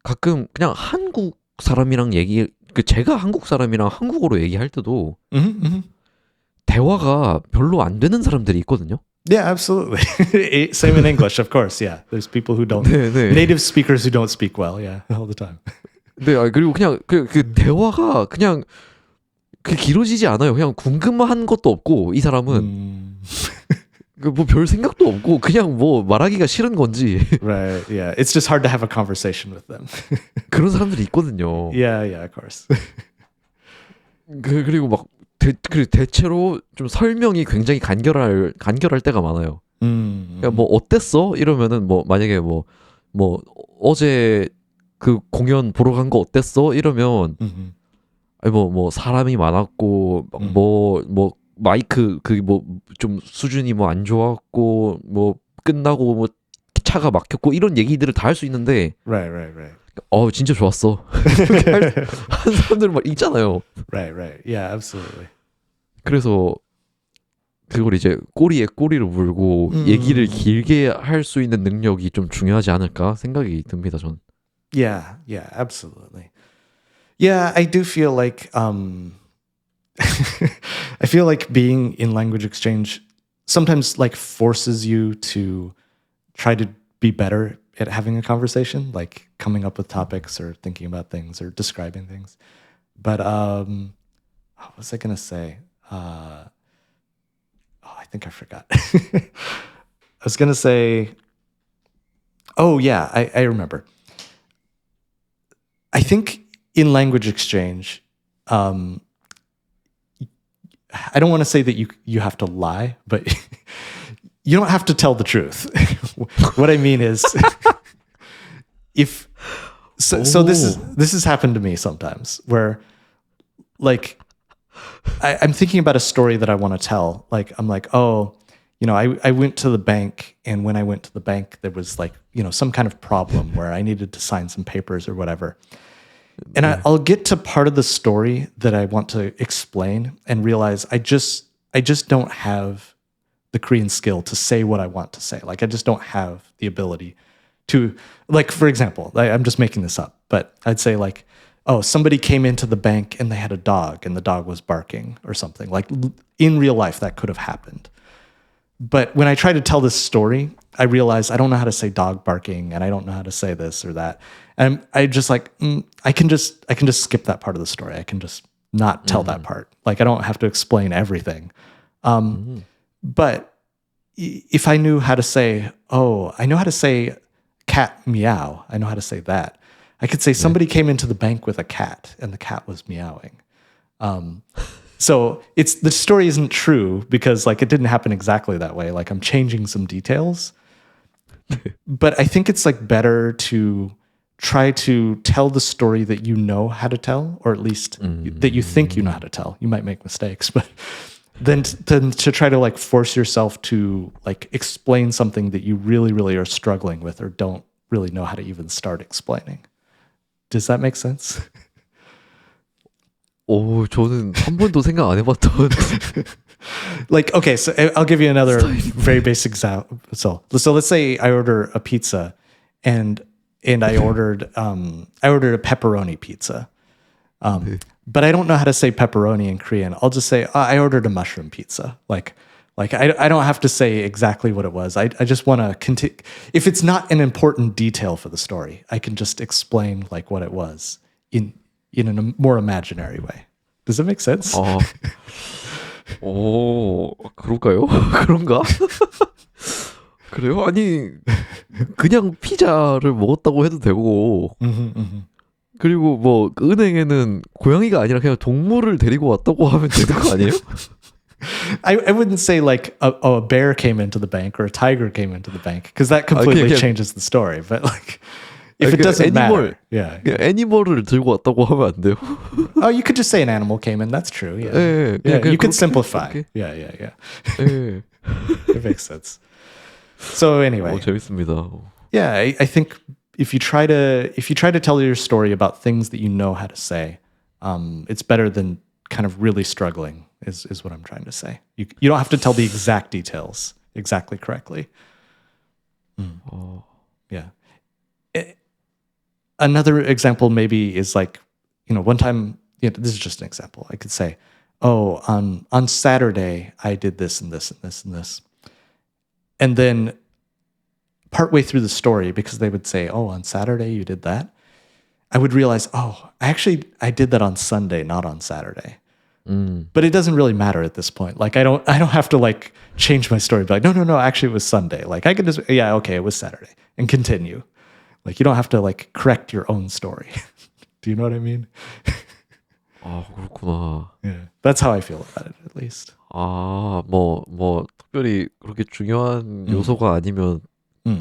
가끔 그냥 한국 사람이랑 제가 한국 사람이랑 한국어로 얘기할 때도 대화가 별로 안 되는 사람들이 있거든요. Yeah, absolutely. Same in English, of course. Yeah, there's people who don't. 네. Native speakers who don't speak well. Yeah, all the time. 네, 그리고 그냥 그 대화가 그냥 길어지지 않아요. 그냥 궁금한 것도 없고 이 사람은 뭐 별 생각도 없고 그냥 뭐 말하기가 싫은 건지 Right. Yeah. It's just hard to have a conversation with them. 그런 사람들이 있거든요. Yeah. Yeah. Of course. 그리고 막 대체로 좀 설명이 굉장히 간결할 때가 많아요. 그러니까 뭐 어땠어? 이러면은 뭐 만약에 뭐 어제 그 공연 보러 간 거 어땠어? 이러면 아니 뭐 사람이 많았고 뭐 마이크 그 뭐 좀 수준이 뭐 안 좋았고 뭐 끝나고 뭐 차가 막혔고 이런 얘기들을 다 할 수 있는데 Right. Right. Right. 진짜 좋았어. 이렇게 하는 사람들 막 있잖아요. Right. Right. Yeah. Absolutely. 그래서 그걸 이제 꼬리에 꼬리를 물고 얘기를 길게 할 수 있는 능력이 좀 중요하지 않을까 생각이 듭니다. 전. Yeah. Yeah. Absolutely. Yeah. I do feel like I feel like being in language exchange sometimes like forces you to try to be better at having a conversation, like coming up with topics or thinking about things or describing things. But what was I gonna say? I think I forgot. I was gonna say, oh yeah, I remember. I think in language exchange, I don't want to say that you have to lie, but you don't have to tell the truth. What I mean is, so this has happened to me sometimes where, like, I'm thinking about a story that I want to tell. Like, I'm like, oh, I went to the bank, and when I went to the bank, there was like, some kind of problem where I needed to sign some papers or whatever. And I'll get to part of the story that I want to explain and realize I just don't have the Korean skill to say what I want to say. Like, I just don't have the ability to, like, for example, I'm just making this up, but I'd say like, oh, somebody came into the bank and they had a dog and the dog was barking or something. Like, in real life, that could have happened. But when I try to tell this story, I realize I don't know how to say dog barking and I don't know how to say this or that. And I just like, I can just skip that part of the story. I can just not tell that part. Like, I don't have to explain everything. But if I knew how to say, oh, I know how to say cat meow. I know how to say that. I could say somebody came into the bank with a cat and the cat was meowing. So the story isn't true because like it didn't happen exactly that way. Like, I'm changing some details. But I think it's like better to try to tell the story that you know how to tell, or at least that you think you know how to tell. You might make mistakes, but then to try to like force yourself to like explain something that you really, really are struggling with or don't really know how to even start explaining. Does that make sense? 저는 한 번도 생각 안 해봤던. Like, okay, so I'll give you another very basic example. So let's say I order a pizza, and I ordered a pepperoni pizza, but I don't know how to say pepperoni in Korean. I'll just say I ordered a mushroom pizza. Like I don't have to say exactly what it was. I just want to continue. If it's not an important detail for the story, I can just explain like what it was in a more imaginary way. Does that make sense? 그럴까요? 그런가? 그래요? 아니 그냥 피자를 먹었다고 해도 되고 그리고 뭐 은행에는 고양이가 아니라 그냥 동물을 데리고 왔다고 하면 되는 거 아니에요? I wouldn't say like a bear came into the bank or a tiger came into the bank because that completely changes the story. But like if it doesn't matter, yeah. 애니멀을 들고 왔다고 하면 안 돼요? Oh, you could just say an animal came in. That's true. Yeah, you could simplify. Okay. Yeah. It makes sense. So anyway, 재밌습니다. Yeah, I think if you try to tell your story about things that you know how to say, it's better than kind of really struggling. Is what I'm trying to say. You don't have to tell the exact details exactly correctly. Yeah. Another example maybe is like, one time, this is just an example. I could say, oh, on Saturday, I did this and this and this and this. And then partway through the story, because they would say, oh, on Saturday you did that, I would realize, oh, I did that on Sunday, not on Saturday. But it doesn't really matter at this point. Like I don't have to like change my story. Be like, no, actually it was Sunday. Like I can just okay, it was Saturday and continue. Like you don't have to like correct your own story. Do you know what I mean? 아, 그렇구나. Yeah. That's how I feel about it, at least. 아, 뭐 특별히 그렇게 중요한 요소가 아니면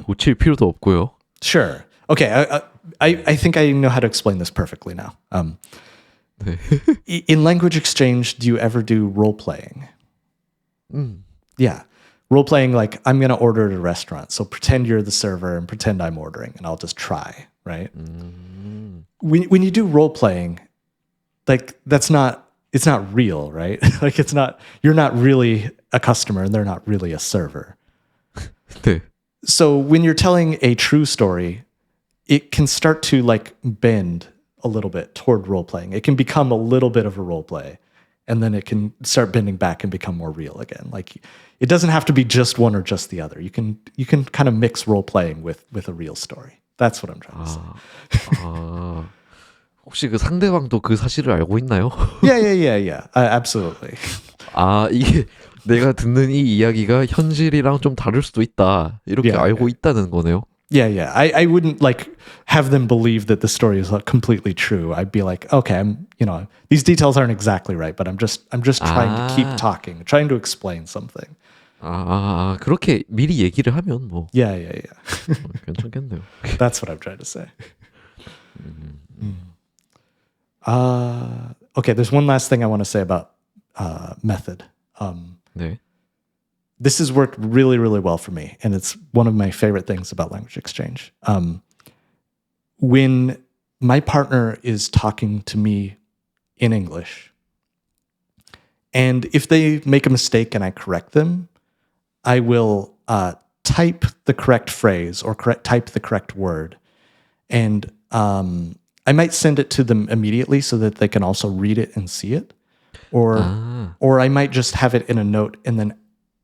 고칠 필요도 없고요. Sure. Okay. I think I know how to explain this perfectly now. 네. In language exchange, do you ever do role playing? Yeah. Role playing, like I'm going to order at a restaurant. So pretend you're the server and pretend I'm ordering and I'll just try, right? When you do role playing, like it's not real, right? Like you're not really a customer and they're not really a server. 네. So when you're telling a true story, it can start to like bend a little bit toward role playing. It can become a little bit of a role play, and then it can start bending back and become more real again. Like it doesn't have to be just one or just the other. You can kind of mix role playing with a real story. That's what I'm trying to say. 아, 혹시 그 상대방도 그 사실을 알고 있나요? Yeah. Absolutely. 아, 이게 내가 듣는 이 이야기가 현실이랑 좀 다를 수도 있다. 이렇게 Yeah, 알고 있다는 거네요. Yeah. I wouldn't like have them believe that the story is like, completely true. I'd be like, okay, these details aren't exactly right, but I'm just trying to keep talking, trying to explain something. 그렇게 미리 얘기를 하면 뭐 Yeah. 괜찮겠네요. That's what I'm trying to say. Okay, there's one last thing I want to say about method. 네. This has worked really, really well for me, and it's one of my favorite things about language exchange. When my partner is talking to me in English, and if they make a mistake and I correct them, I will type the correct phrase or type the correct word, and I might send it to them immediately so that they can also read it and see it, or I might just have it in a note, and then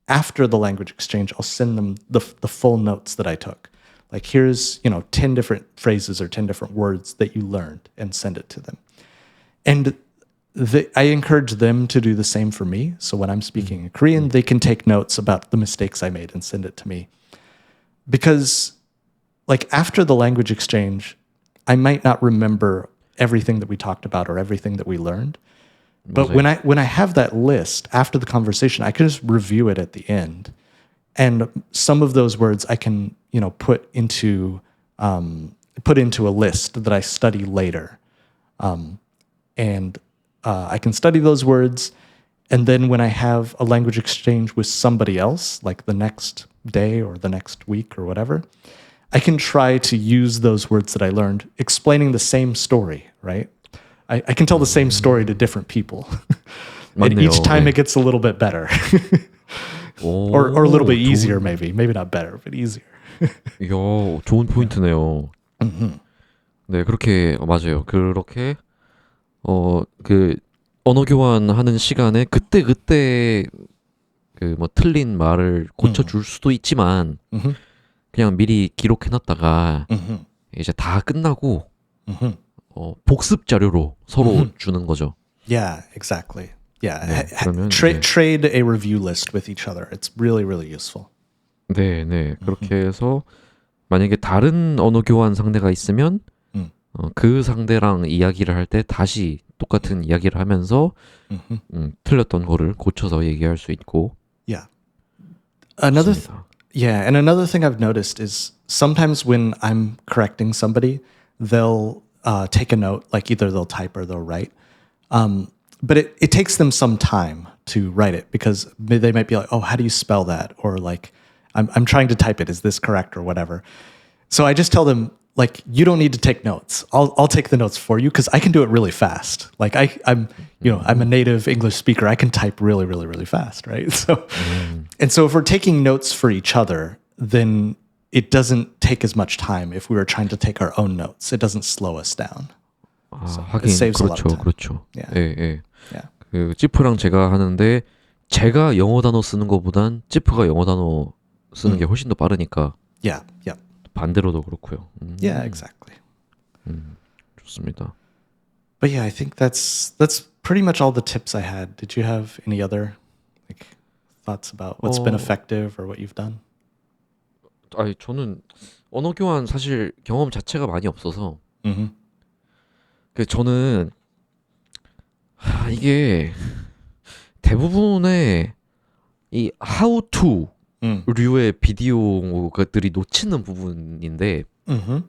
after the language exchange, I'll send them the full notes that I took. Like here's 10 different phrases or 10 different words that you learned, and send it to them. And I encourage them to do the same for me. So when I'm speaking in Korean, they can take notes about the mistakes I made and send it to me. Because like after the language exchange, I might not remember everything that we talked about or everything that we learned. But when I have that list after the conversation, I can just review it at the end. And some of those words I can, put into a list that I study later. And I can study those words, and then when I have a language exchange with somebody else, like the next day or the next week or whatever, I can try to use those words that I learned, explaining the same story, right? I can tell the same story to different people. And 맞네요. each time 네. it gets a little bit better. or a little bit easier, maybe. Maybe not better, but easier. 이야, 좋은 포인트네요. 네, 그렇게 맞아요. 그렇게 그 언어 교환하는 시간에 그때 그 뭐 틀린 말을 고쳐줄 수도 있지만 그냥 미리 기록해놨다가 이제 다 끝나고 복습 자료로 서로 주는 거죠. Yeah, exactly. Yeah, 네, 그러면 trade a review list with each other. It's really, really useful. 네. 그렇게 해서 만약에 다른 언어 교환 상대가 있으면 그 상대랑 이야기를 할 때 다시 똑같은 이야기를 하면서 틀렸던 거를 고쳐서 얘기할 수 있고. Yeah. Another 좋습니다. and another thing I've noticed is sometimes when I'm correcting somebody, they'll take a note, like either they'll type or they'll write. But it takes them some time to write it because they might be like, oh, how do you spell that? Or like, I'm trying to type it. Is this correct or whatever? So I just tell them, like, you don't need to take notes. I'll take the notes for you because I can do it really fast. Like I'm a native English speaker. I can type really, really, really fast, right? So, and so if we're taking notes for each other, then it doesn't take as much time if we were trying to take our own notes. It doesn't slow us down. So 하긴 it saves a lot of time. 그렇죠. Yeah. 예. Yeah. 그 찌프랑 제가 하는데 제가 영어 단어 쓰는 것보단 찌프가 영어 단어 쓰는 게 훨씬 더 빠르니까 Yeah. 반대로도 그렇고요. Yeah, exactly. 좋습니다. But yeah, I think that's pretty much all the tips I had. Did you have any other like thoughts about what's been effective or what you've done? 아니 저는 언어 교환 사실 경험 자체가 많이 없어서 Mm-hmm. 그 저는 이게 대부분의 이 how to Mm. 류의 비디오들이 놓치는 부분인데 Mm-hmm.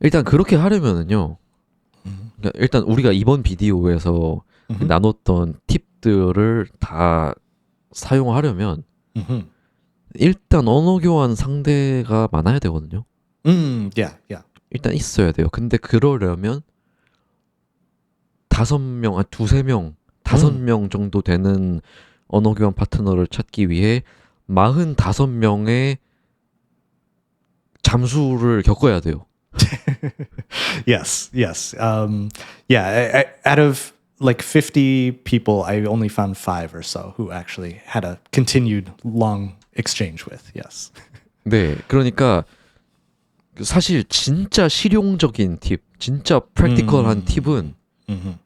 일단 그렇게 하려면은요. 그러니까 일단 우리가 이번 비디오에서 Mm-hmm. 나눴던 팁들을 다 사용하려면 Mm-hmm. 일단 언어 교환 상대가 많아야 되거든요. Yeah, yeah. 일단 있어야 돼요. 근데 그러려면 5명, 두세 명, 5명 정도 되는 언어 교환 파트너를 찾기 위해 45명의 잠수를 겪어야 돼요. Yes, yes. Yeah, out of like 50 people, I only found 5 or so who actually had a continued long exchange with. Yes. 네, 그러니까 사실 진짜 실용적인 팁, 진짜 프랙티컬한 팁은 Mm-hmm.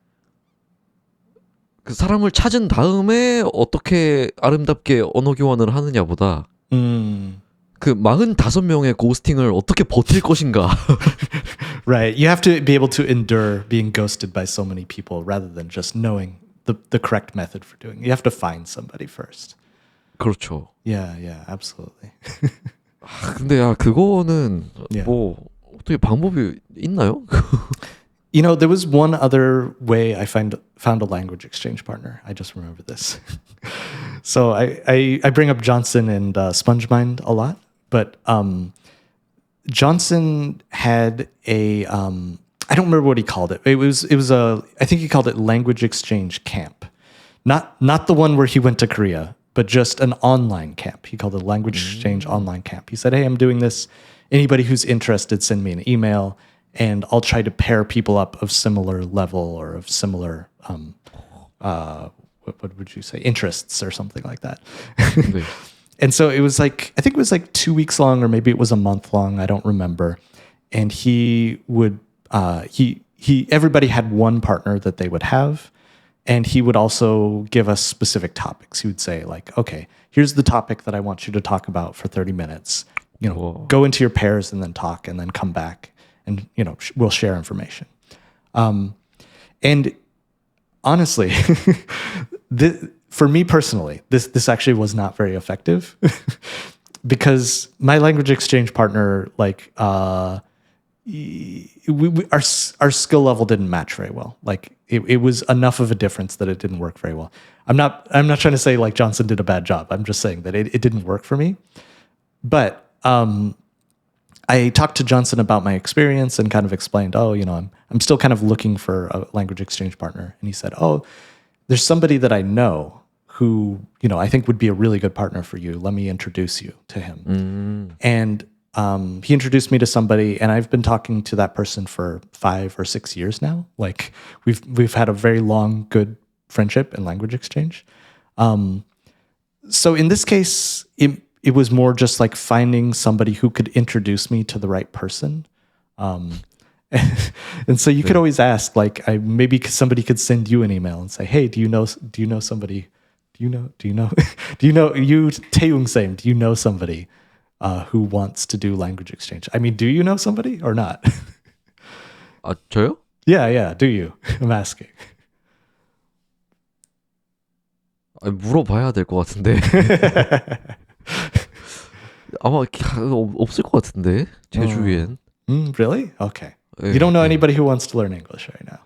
그 사람을 찾은 다음에 어떻게 아름답게 언어 교환을 하느냐보다 그 45명의 고스팅을 어떻게 버틸 것인가. Right. You have to be able to endure being ghosted by so many people rather than just knowing the correct method for doing it. You have to find somebody first. 그렇죠. Yeah, yeah, absolutely. 근데 그거는 Yeah. 뭐 어떻게 방법이 있나요? You know, there was one other way I found a language exchange partner. I just remember this. So I bring up Johnson and SpongeMind a lot, but Johnson had a I don't remember what he called it. It was a I think he called it language exchange camp, not the one where he went to Korea, but just an online camp. He called it language exchange online camp. He said, "Hey, I'm doing this. Anybody who's interested, send me an email." And I'll try to pair people up of similar level or of similar, what would you say, interests or something like that. 네. And so it was like, I think it was like 2 weeks long, or maybe it was a month long. I don't remember. And he would, everybody had one partner that they would have. And he would also give us specific topics. He would say like, okay, here's the topic that I want you to talk about for 30 minutes. You know, Whoa. go into your pairs and then talk and then come back. And, you know, we'll share information. And honestly, for me personally, this actually was not very effective because my language exchange partner, like, our skill level didn't match very well. Like, it was enough of a difference that it didn't work very well. I'm not trying to say like Johnson did a bad job. I'm just saying that it didn't work for me. But I talked to Johnson about my experience and kind of explained, oh, you know, I'm still kind of looking for a language exchange partner. And he said, oh, there's somebody that I know who, you know, I think would be a really good partner for you. Let me introduce you to him. And he introduced me to somebody, and I've been talking to that person for 5 or 6 years now. Like we've had a very long, good friendship and language exchange. So in this case, it was more just like finding somebody who could introduce me to the right person. And so you could always ask, like, maybe somebody could send you an email and say, hey, do you know somebody? You Taeyung Same, do you know somebody who wants to do language exchange? I mean, do you know somebody or not? 저요? Yeah. Do you? I'm asking. 물어봐야 될 것 같은데. 아마 없을 것 같은데 제 주위엔. Really? Okay. 네, You don't know 네. anybody who wants to learn English right now.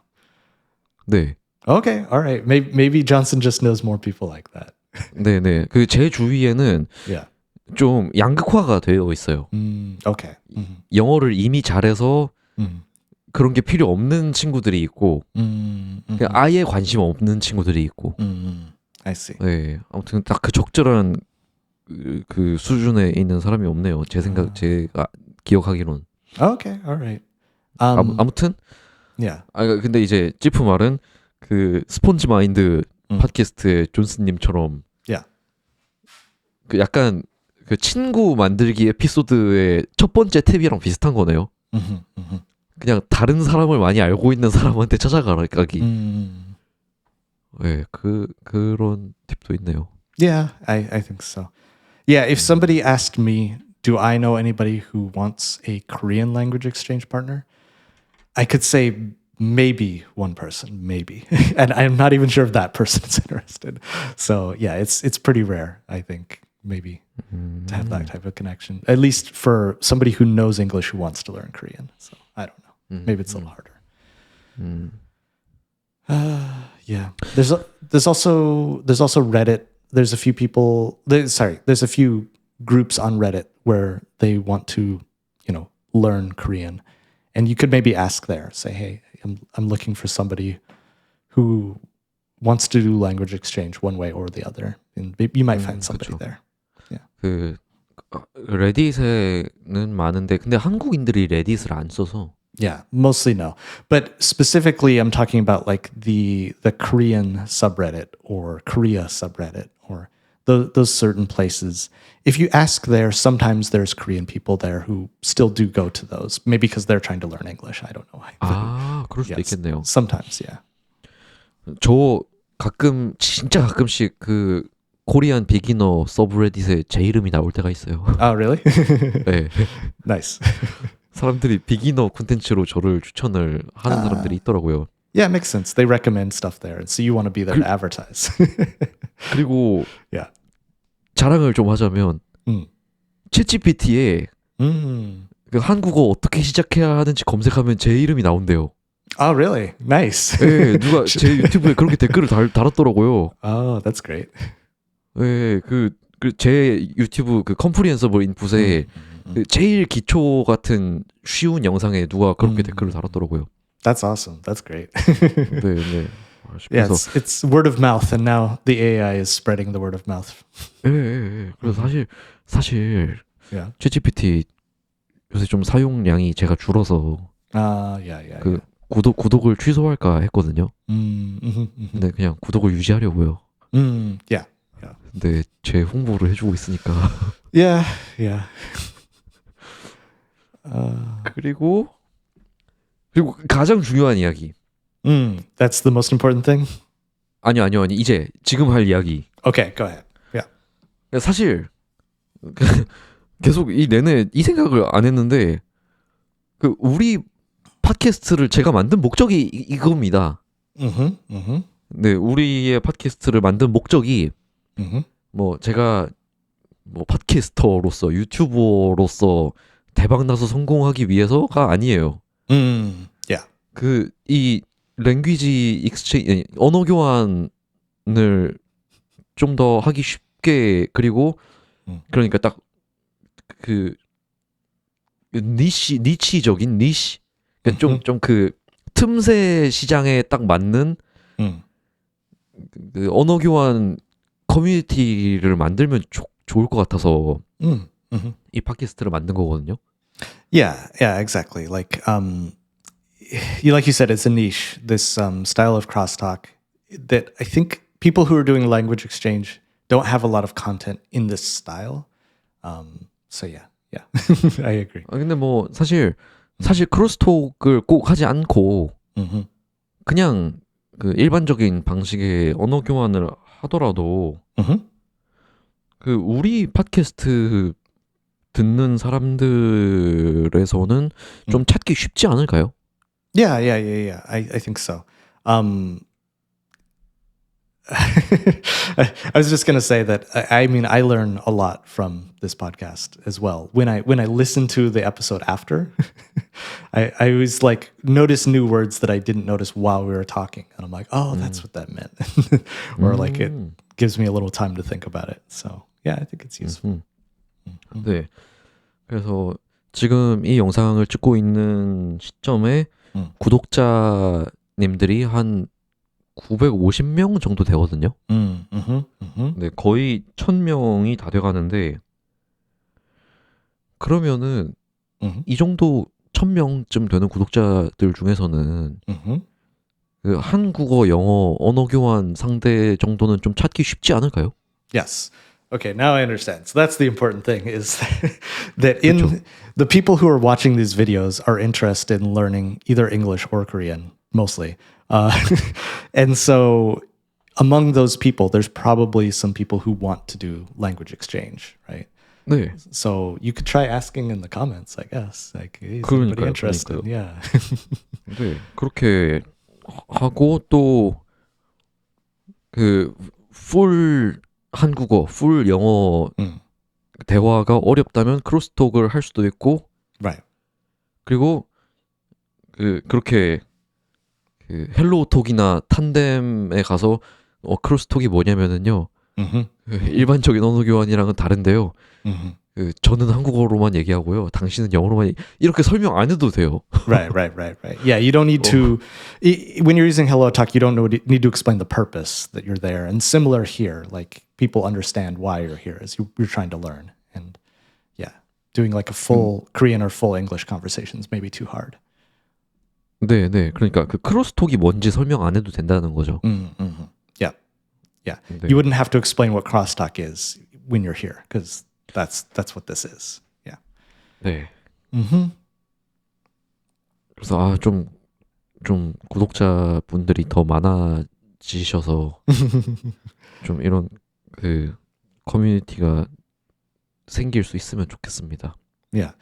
네, Okay, all right. Maybe Johnson just knows more people like that. 네. 그 제 주위에는 Yeah. 좀 양극화가 되어 있어요. Okay. 영어를 이미 잘해서 그런 게 필요 없는 친구들이 있고, 그냥 아예 관심 없는 친구들이 있고. I see. 네, 아무튼 딱 그 적절한 그 수준에 있는 사람이 없네요. 제가 기억하기론. Okay, all right. 아무튼 Yeah. 근데 이제 찌프 말은 그 스폰지 마인드 팟캐스트의 존슨님처럼 Yeah. 그 약간 그 친구 만들기 에피소드의 첫 번째 탭이랑 비슷한 거네요. 그냥 다른 사람을 많이 알고 있는 사람한테 찾아가기. 네, 그런 팁도 있네요. Yeah, I think so. Yeah, if somebody asked me, do I know anybody who wants a Korean language exchange partner? I could say maybe one person, maybe. And I'm not even sure if that person is interested. So yeah, it's pretty rare, I think, maybe to have that type of connection. At least for somebody who knows English who wants to learn Korean. So I don't know. Maybe it's a little harder. Yeah. There's also Reddit. There's a few people. There's a few groups on Reddit where they want to, learn Korean, and you could maybe ask there. Say, hey, I'm looking for somebody who wants to do language exchange one way or the other, and you might find somebody 그쵸. there. Yeah. 그 레딧에는 많은데 근데 한국인들이 레딧을 안 써서 Yeah, mostly no. But specifically, I'm talking about like the Korean subreddit or Korea subreddit or those certain places. If you ask there, sometimes there's Korean people there who still do go to those. Maybe because they're trying to learn English. I don't know. 아, 그럴 수도 Yes, 있겠네요. sometimes, yeah. 저 진짜 가끔씩 그 코리안 비기너 서브레딧에 제 이름이 나올 때가 있어요. Oh, really? 네. Nice. 사람들이 비기너 콘텐츠로 저를 추천을 하는 사람들이 있더라고요. Yeah, it makes sense. They recommend stuff there, and so you want to be there to advertise. 그리고 Yeah. 자랑을 좀 하자면 챗GPT에 그 한국어 어떻게 시작해야 하는지 검색하면 제 이름이 나온대요. Oh, really? Nice. 네, 누가 제 유튜브에 그렇게 댓글을 달았더라고요. Oh, that's great. 네, 제 유튜브 그 컴프리hensible 인풋에 그 제일 기초 같은 쉬운 영상에 누가 그렇게 댓글을 달았더라고요. That's awesome. That's great. 네, 네. Yeah, 그래서 it's word of mouth, and now the AI is spreading the word of mouth. 그래서 사실 Yeah. 챗GPT 요새 좀 사용량이 제가 줄어서 Yeah. 그 구독을 취소할까 했거든요. Yeah. 근데 그냥 구독을 유지하려고요. Yeah. 근데 제 홍보를 해주고 있으니까. Yeah. 그리고 가장 중요한 이야기. That's the most important thing. 아니요. 이제 지금 할 이야기. Okay, go ahead. Yeah. 사실 계속 이 내내 이 생각을 안 했는데 그 우리 팟캐스트를 제가 만든 목적이 이겁니다. 네, 우리의 팟캐스트를 만든 목적이 뭐 제가 뭐 팟캐스터로서 유튜버로서 대박 나서 성공하기 위해서가 아니에요. Yeah. 그 이 랭귀지 익스체인지 언어 교환을 좀 더 하기 쉽게 그리고 그러니까 딱 그 니치적인 니시 좀 그 틈새 시장에 딱 맞는 그 언어 교환 커뮤니티를 만들면 좋을 것 같아서 이 팟캐스트를 만든 거거든요. Yeah, exactly. Like you said, it's a niche. This style of crosstalk that I think people who are doing language exchange don't have a lot of content in this style. So yeah, I agree. 근데 뭐 사실 크로스톡을 꼭 하지 않고 그냥 그 일반적인 방식의 언어 교환을 하더라도 그 우리 팟캐스트 듣는 사람들에서는 좀 찾기 쉽지 않을까요? Yeah. I think so. I was just gonna say that I mean I learn a lot from this podcast as well. When I listen to the episode after, I always like notice new words that I didn't notice while we were talking, and I'm like, oh, that's what that meant, or like it gives me a little time to think about it. So yeah, I think it's useful. 네. 그래서 지금 이 영상을 찍고 있는 시점에 구독자님들이 한 950명 정도 되거든요. 네, 거의 1000명이 다 돼가는데 그러면은 이 정도 1000명쯤 되는 구독자들 중에서는 그 한국어, 영어, 언어 교환 상대 정도는 좀 찾기 쉽지 않을까요? Yes. Okay, now I understand. So that's the important thing is that in the people who are watching these videos are interested in learning either English or Korean, mostly. And so among those people, there's probably some people who want to do language exchange, right? 네. So you could try asking in the comments, I guess. Like, is anybody 그러니까요, interested? 그러니까요. Yeah. 네. 그렇게 하고 또 그 풀 한국어, 풀 영어 대화가 어렵다면 크로스톡을 할 수도 있고 Right. 그리고 그렇게 그 헬로톡이나 탄뎀에 가서 크로스톡이 뭐냐면은요. Mm-hmm. 그 일반적인 언어 교환이랑은 다른데요. Mm-hmm. 저는 한국어로만 얘기하고요. 당신은 영어로만 이렇게 설명 안 해도 돼요. Right. Yeah, you don't need to. When you're using HelloTalk, you don't need to explain the purpose that you're there. And similar here, like people understand why you're here as you're trying to learn. And yeah, doing like a full Korean or full English conversations may be too hard. 네. 그러니까 그 크로스톡이 뭔지 설명 안 해도 된다는 거죠. Mm-hmm. Yeah. 네. You wouldn't have to explain what crosstalk is when you're here because that's what this is. Yeah. 네. Mm-hmm. 그래서 좀 구독자분들이 더 많아지셔서 좀 이런 그 커뮤니티가 생길 수 있으면 좋겠습니다. Yeah.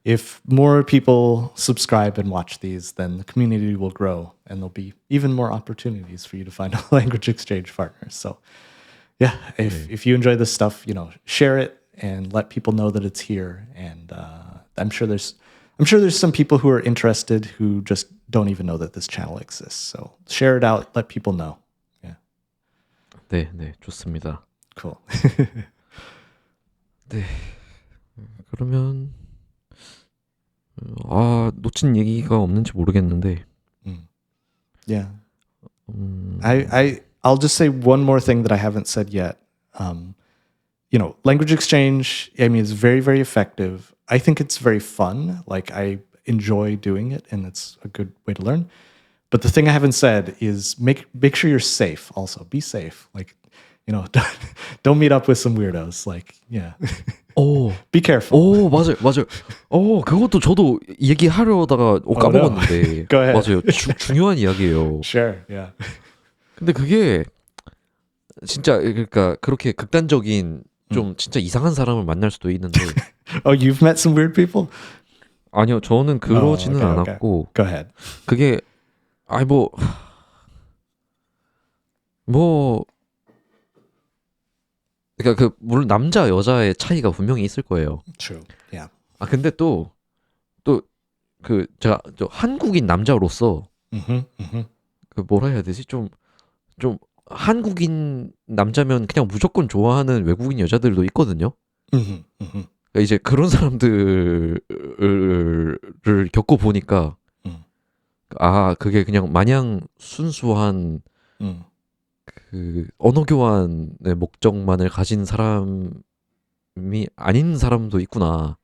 If more people subscribe and watch these, then the community will grow and there'll be even more opportunities for you to find a language exchange partner. So yeah, if you enjoy this stuff, share it and let people know that it's here. And I'm sure there's some people who are interested who just don't even know that this channel exists. So share it out, let people know. Yeah. 네, 좋습니다. Cool. 네. 그러면 놓친 얘기가 없는지 모르겠는데. Yeah. I'll just say one more thing that I haven't said yet. Language exchange, I mean, is very, very effective. I think it's very fun. Like, I enjoy doing it, and it's a good way to learn. But the thing I haven't said is make sure you're safe also. Be safe. Like, don't meet up with some weirdos. Like, yeah. Be careful. 맞아요. 그것도 저도 얘기하려다가 까먹었는데. Go ahead. 맞아요. 중요한 이야기예요. Sure, yeah. 근데 그게 진짜 그러니까 그렇게 극단적인 좀 진짜 이상한 사람을 만날 수도 있는데. Oh, you've met some weird people? 아니요, 저는 그러지는 않았고. Go ahead. 그게 그러니까 물론 남자 여자의 차이가 분명히 있을 거예요. True. Yeah. 근데 또 제가 한국인 남자로서 그 뭐라 해야 되지? 좀 한국인 남자면 그냥 무조건 좋아하는 외국인 여자들도 있거든요. 그러니까 이제 그런 사람들을 겪어 보니까 그게 그냥 마냥 순수한 그 언어 교환의 목적만을 가진 사람이 아닌 사람도 있구나.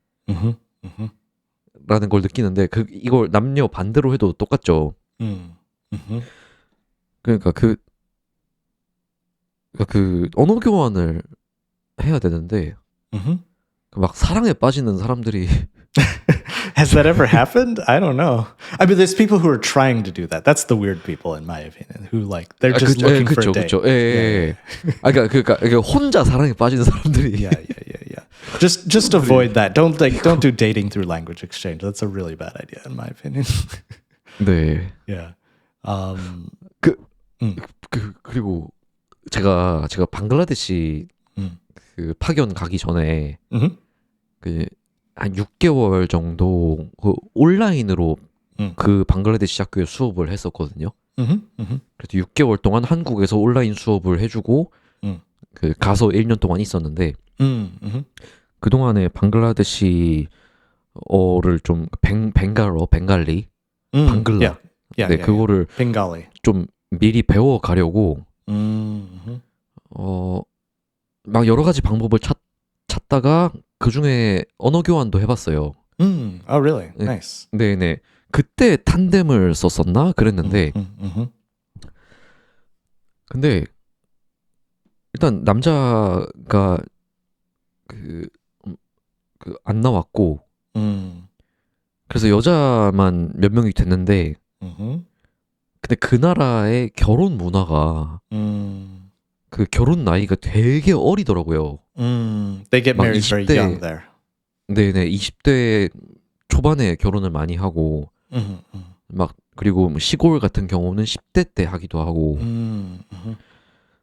라는 걸 느끼는데 이걸 남녀 반대로 해도 똑같죠. 그러니까 그 언어 교환을 해야 되는데 막 사랑에 빠지는 사람들이 Has that ever happened? I don't know. I mean, there's people who are trying to do that. That's the weird people, in my opinion, who they're just looking for a date. 그쵸. 예. 그러니까 혼자 사랑에 빠지는 사람들이. Yeah. Just avoid that. Don't do dating through language exchange. That's a really bad idea, in my opinion. 네. Yeah. 그리고 제가 방글라데시 그 파견 가기 전에 한 6개월 정도 그 온라인으로 그 방글라데시 학교에 수업을 했었거든요. 그래서 6개월 동안 한국에서 온라인 수업을 해주고 그 가서 1년 동안 있었는데 그 동안에 방글라데시어를 좀 벵갈리 방글라 네, 그거를 Bengali. 좀 미리 배워 가려고 막 여러 가지 방법을 찾다가 그 중에 언어 교환도 해봤어요. Oh, really? Nice. 네네. 그때 탄뎀을 썼었나 그랬는데, 근데 일단 남자가 안 나왔고, 그래서 여자만 몇 명이 됐는데, 근데 그 나라의 결혼 문화가 그 결혼 나이가 되게 어리더라고요. They get 막 married very 20대 young there. 네네 20대 초반에 결혼을 많이 하고 Mm-hmm, mm-hmm. 막 그리고 뭐 시골 같은 경우는 10대 때 하기도 하고 Mm-hmm.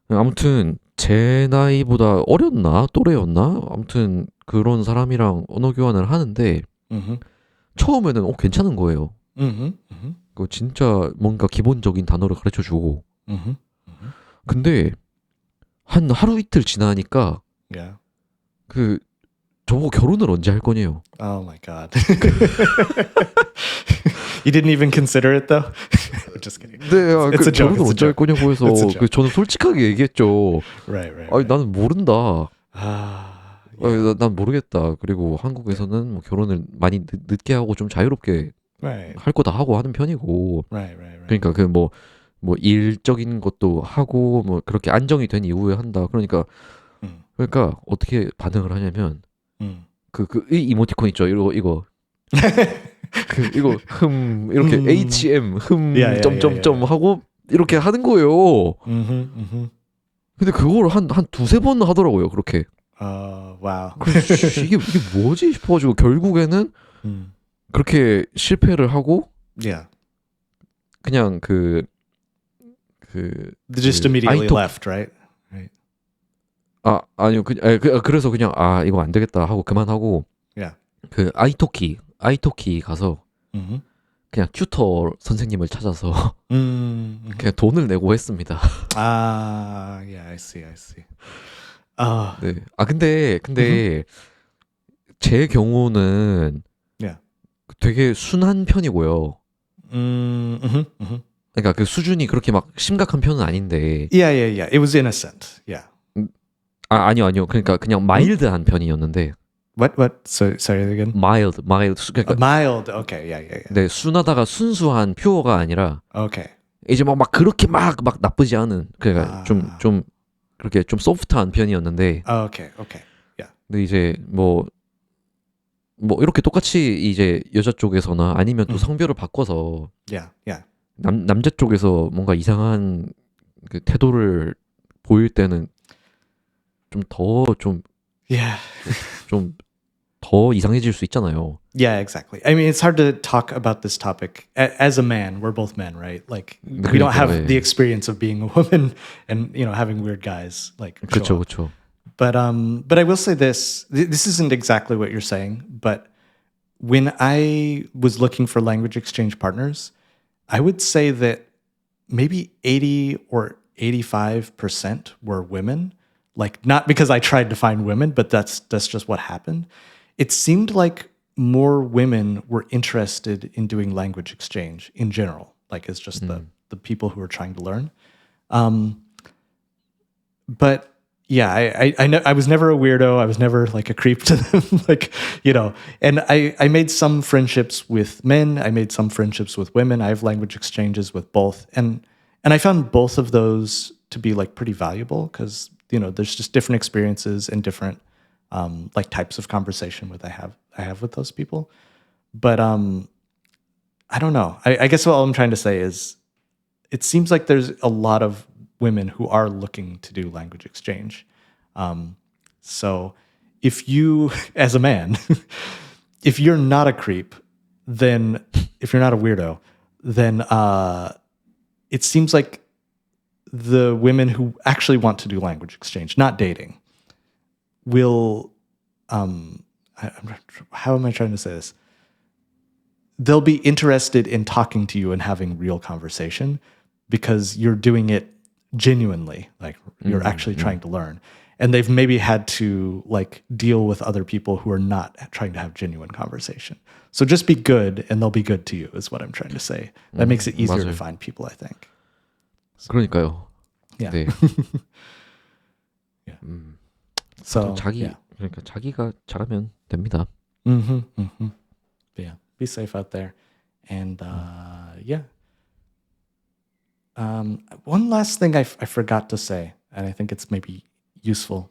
아무튼 제 나이보다 어렸나 또래였나 아무튼 그런 사람이랑 언어 교환을 하는데 Mm-hmm. 처음에는 괜찮은 거예요. Mm-hmm. Mm-hmm. 그 진짜 뭔가 기본적인 단어를 가르쳐 주고 Mm-hmm. Mm-hmm. 근데 한 하루 이틀 지나니까 Yeah. 그 저보고 결혼을 언제 할 거냐요. Oh my God. You didn't even consider it though? Just kidding. 네, It's a joke, 결혼을 it's a 언제 할 joke. 거냐고 해서 It's a joke. 저는 솔직하게 얘기했죠. Right, right. 아니 right. 나는 모른다. Yeah. 난 모르겠다. 그리고 한국에서는 뭐 결혼을 많이 늦게 하고 좀 자유롭게 Right, 할 거 다 하고 하는 편이고. right, right, right. 그러니까 그 뭐 일적인 것도 하고 뭐 그렇게 안정이 된 이후에 한다. Mm, 그러니까 어떻게 반응을 하냐면 mm. 이 이모티콘 있죠. 이거 이거 이렇게 HM Yeah, 점점점 yeah. 하고 이렇게 하는 거예요. Mm-hmm, mm-hmm. 근데 그걸 한 두세 번 하더라고요. 그렇게. Wow. 그래서 이게 뭐지 싶어가지고 결국에는 Mm. 그렇게 실패를 하고 Yeah. 그냥 They just immediately 아이토- left, right? 아니요 그래서 그냥 이거 안 되겠다 하고 그만하고 Yeah. 그 아이토키 가서 Mm-hmm. 그냥 튜터 선생님을 찾아서 Mm-hmm. 그냥 돈을 내고 했습니다. Yeah, I see. 네. 근데 제 경우는 Yeah. 되게 순한 편이고요. Mm-hmm. Mm-hmm. 그러니까 그 수준이 그렇게 막 심각한 편은 아닌데 Yeah. It was innocent. Yeah. 아니요. 그러니까 그냥 마일드한 편이었는데 What? Sorry again. 마일드 그러니까 Mild. Okay. Yeah. 네, 순하다가 순수한 퓨어가 아니라 Okay. 이제 막 그렇게 막 나쁘지 않은 그러니까 좀 그렇게 좀 소프트한 편이었는데 Okay. Yeah. 근데 이제 뭐 이렇게 똑같이 이제 여자 쪽에서나 아니면 또 성별을 바꿔서 Yeah. 남자 쪽에서 뭔가 이상한 그 태도를 보일 때는 Yeah. 좀 더 이상해질 수 있잖아요. Yeah, exactly. I mean, it's hard to talk about this topic as a man. We're both men, right? Like we don't have 그러니까, the experience of being a woman and having weird guys like show up. 그렇죠. But I will say this. This isn't exactly what you're saying, but when I was looking for language exchange partners, I would say that maybe 80 or 85% were women. Like not because I tried to find women, but that's just what happened. It seemed like more women were interested in doing language exchange in general, like as just the people who were trying to learn. But yeah, I know I was never a weirdo. I was never like a creep to them, and I made some friendships with men. I made some friendships with women. I have language exchanges with both. And I found both of those to be like pretty valuable because, there's just different experiences and different like types of conversation I have with those people. But I don't know. I guess all I'm trying to say is it seems like there's a lot of women who are looking to do language exchange. So if you, as a man, if you're not a creep, then if you're not a weirdo, then it seems like the women who actually want to do language exchange, not dating, will, how am I trying to say this? They'll be interested in talking to you and having real conversation because you're doing it genuinely, like you're actually trying to learn. And they've maybe had to like deal with other people who are not trying to have genuine conversation. So just be good and they'll be good to you is what I'm trying to say. That makes it easier 맞아요. to find people, I think. 그러니까요. Yeah. 네. Yeah. So 그러니까 자기가 잘하면 됩니다. But yeah, be safe out there. And yeah. One last thing I forgot to say, and I think it's maybe useful.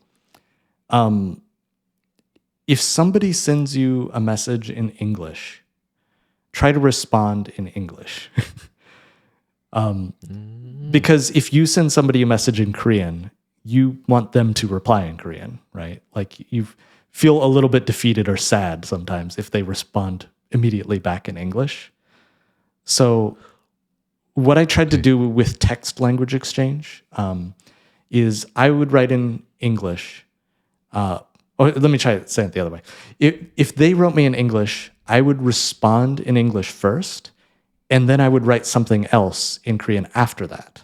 If somebody sends you a message in English, try to respond in English. Because if you send somebody a message in Korean, you want them to reply in Korean, right? Like you feel a little bit defeated or sad sometimes if they respond immediately back in English. So what I tried to do with text language exchange is I would write in English. Let me try to say it the other way. If they wrote me in English, I would respond in English first, and then I would write something else in Korean after that.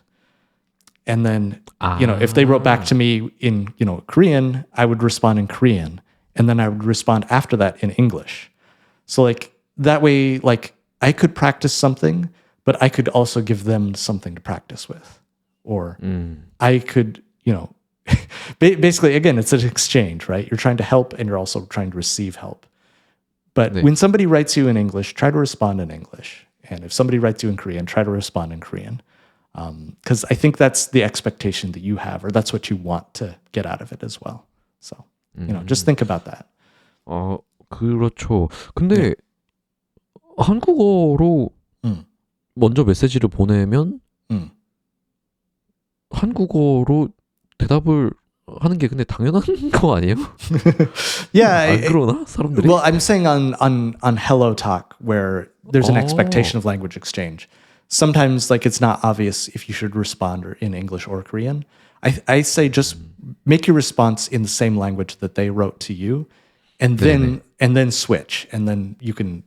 And then, if they wrote back to me in, Korean, I would respond in Korean, and then I would respond after that in English. So like that way, like I could practice something, but I could also give them something to practice with. Or I could, basically, again, it's an exchange, right? You're trying to help and you're also trying to receive help. But when somebody writes you in English, try to respond in English. And if somebody writes you in Korean, try to respond in Korean. Because I think that's the expectation that you have, or that's what you want to get out of it as well. So, just think about that. 그렇죠. 근데 한국어로 먼저 메시지를 보내면 한국어로 대답을 하는 게 근데 당연한 거 아니에요? Yeah. 안 그러나 사람들이? Well, I'm saying on Hello Talk where there's an expectation of language exchange. Sometimes like it's not obvious if you should respond in English or Korean. I say just make your response in the same language that they wrote to you, and then switch, and then you can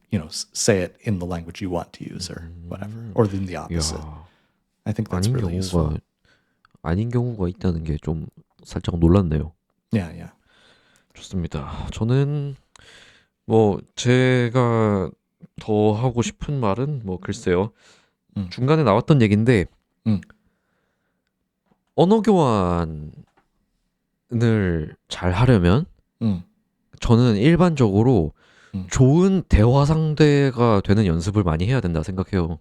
say it in the language you want to use or whatever, or in the opposite. I think that's really useful. 아닌 경우가 있다는 게 좀 살짝 놀랐네요. Yeah. 좋습니다. 저는 뭐 제가 더 하고 싶은 말은 뭐 글쎄요. 중간에 나왔던 얘기인데 언어 교환을 잘 하려면 저는 일반적으로 좋은 대화 상대가 되는 연습을 많이 해야 된다 생각해요.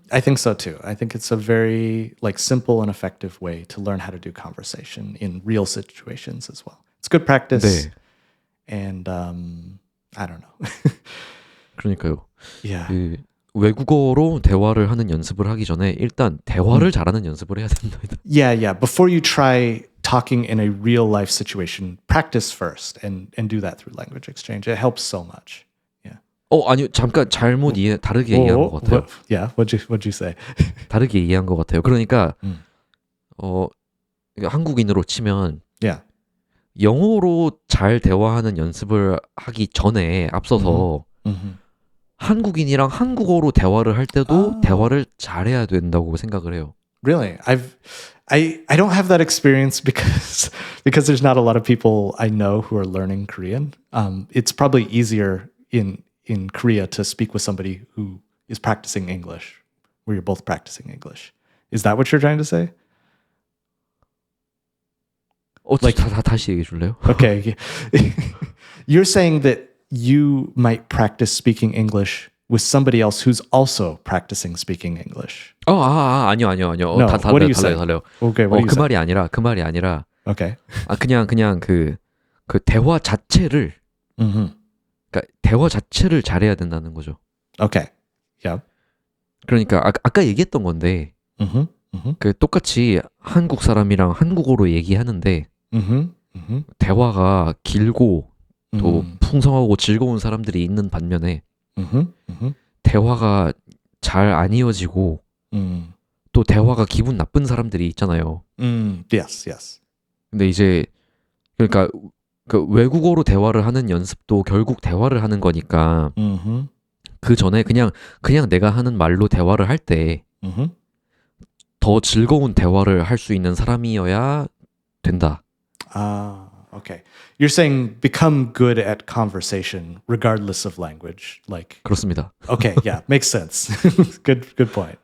I think so too. I think it's a very simple and effective way to learn how to do conversation in real situations as well. It's good practice. 네. And I don't know. 그러니까요. Yeah. 그 외국어로 대화를 하는 연습을 하기 전에 일단 대화를 잘하는 연습을 해야 됩니다. Yeah. Before you try talking in a real life situation, practice first and do that through language exchange. It helps so much. 아니요. 잠깐 잘못 다르게 이해한 것 같아요. Yeah, what'd you say? 다르게 이해한 것 같아요. 그러니까 한국인으로 치면 영어로 잘 대화하는 연습을 하기 전에 앞서서 한국인이랑 한국어로 대화를 할 때도 대화를 잘해야 된다고 생각을 해요. Really? I don't have that experience because there's not a lot of people I know who are learning Korean. It's probably easier in Korea to speak with somebody who is practicing English, where you're both practicing English. Is that what you're trying to say? 다시 얘기해 줄래요? Okay. You're saying that you might practice speaking English with somebody else who's also practicing speaking English. 아니요. No, what do you say? 달라요. Okay, what do you 그 say? 그 말이 아니라. Okay. 그냥 그 대화 자체를 그러니까 대화 자체를 잘해야 된다는 거죠. Okay. Yeah. 그러니까 아까 얘기했던 건데 그 똑같이 한국 사람이랑 한국어로 얘기하는데 대화가 길고 또 풍성하고 즐거운 사람들이 있는 반면에 대화가 잘 안 이어지고 또 대화가 기분 나쁜 사람들이 있잖아요. Yes. 근데 이제 그러니까 그 외국어로 대화를 하는 연습도 결국 대화를 하는 거니까 그 전에 그냥 내가 하는 말로 대화를 할 때 더 즐거운 대화를 할 수 있는 사람이어야 된다. Okay. You're saying become good at conversation regardless of language. 그렇습니다. Okay, yeah, makes sense. Good point.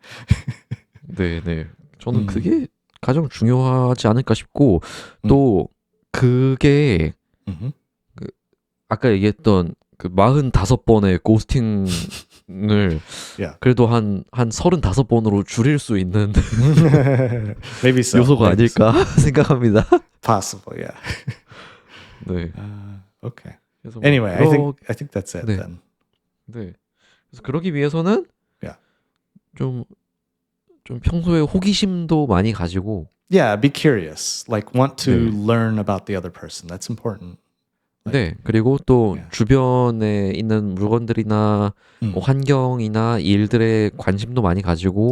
네. 저는 그게 가장 중요하지 않을까 싶고 또 그게 아까 얘기했던 그 45번의 고스팅을 그래도 한 35번으로 줄일 수 있는 Maybe so. 요소가 아닐까 생각합니다. Possible, yeah. 네. Okay. 그래서 Anyway, I think that's it then. 네. 그래서 그러기 위해서는 좀 좀 평소에 호기심도 많이 가지고 Yeah, be curious. Like want to 네. learn about the other person. That's important. 네. 그리고 또 Yeah. 주변에 있는 물건들이나 뭐 환경이나 일들에 관심도 많이 가지고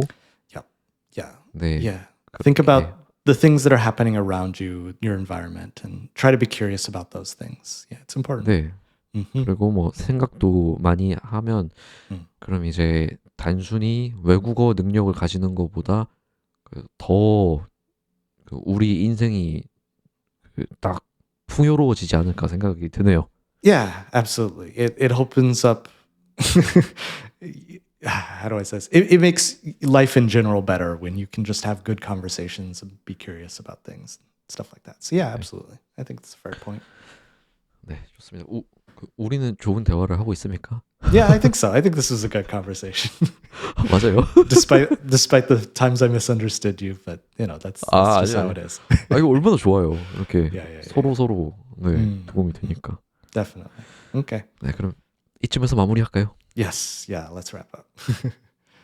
Yeah. 네. Yeah. Think about 그렇게 the things that are happening around you, your environment, and try to be curious about those things. Yeah, it's important. 네. 그리고 뭐 생각도 많이 하면 그럼 이제 단순히 외국어 능력을 가지는 것보다 더 우리 인생이 딱 풍요로워지지 않을까 생각이 드네요. Yeah, absolutely. It opens up. How do I say this? It makes life in general better when you can just have good conversations and be curious about things, stuff like that. So yeah, absolutely. I think that's a fair point. 네, 좋습니다. 우리는 좋은 대화를 하고 있습니까? Yeah, I think so. I think this was a good conversation. 맞아요. despite the times I misunderstood you, but you know that's just how it is. 아, 이거 얼마나 좋아요. 이렇게 Yeah. 서로 네, 도움이 되니까. Definitely. Okay. 네, 그럼 이쯤에서 마무리할까요? Yes. Yeah. Let's wrap up.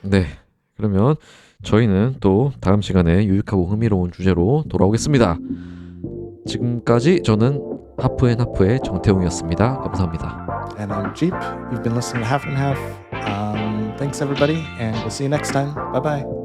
네, 그러면 저희는 또 다음 시간에 유익하고 흥미로운 주제로 돌아오겠습니다. 지금까지 저는 하프앤하프의 정태웅이었습니다. 감사합니다. And I'm Jeep. You've been listening to Half and Half. Thanks everybody, and we'll see you next time. Bye bye.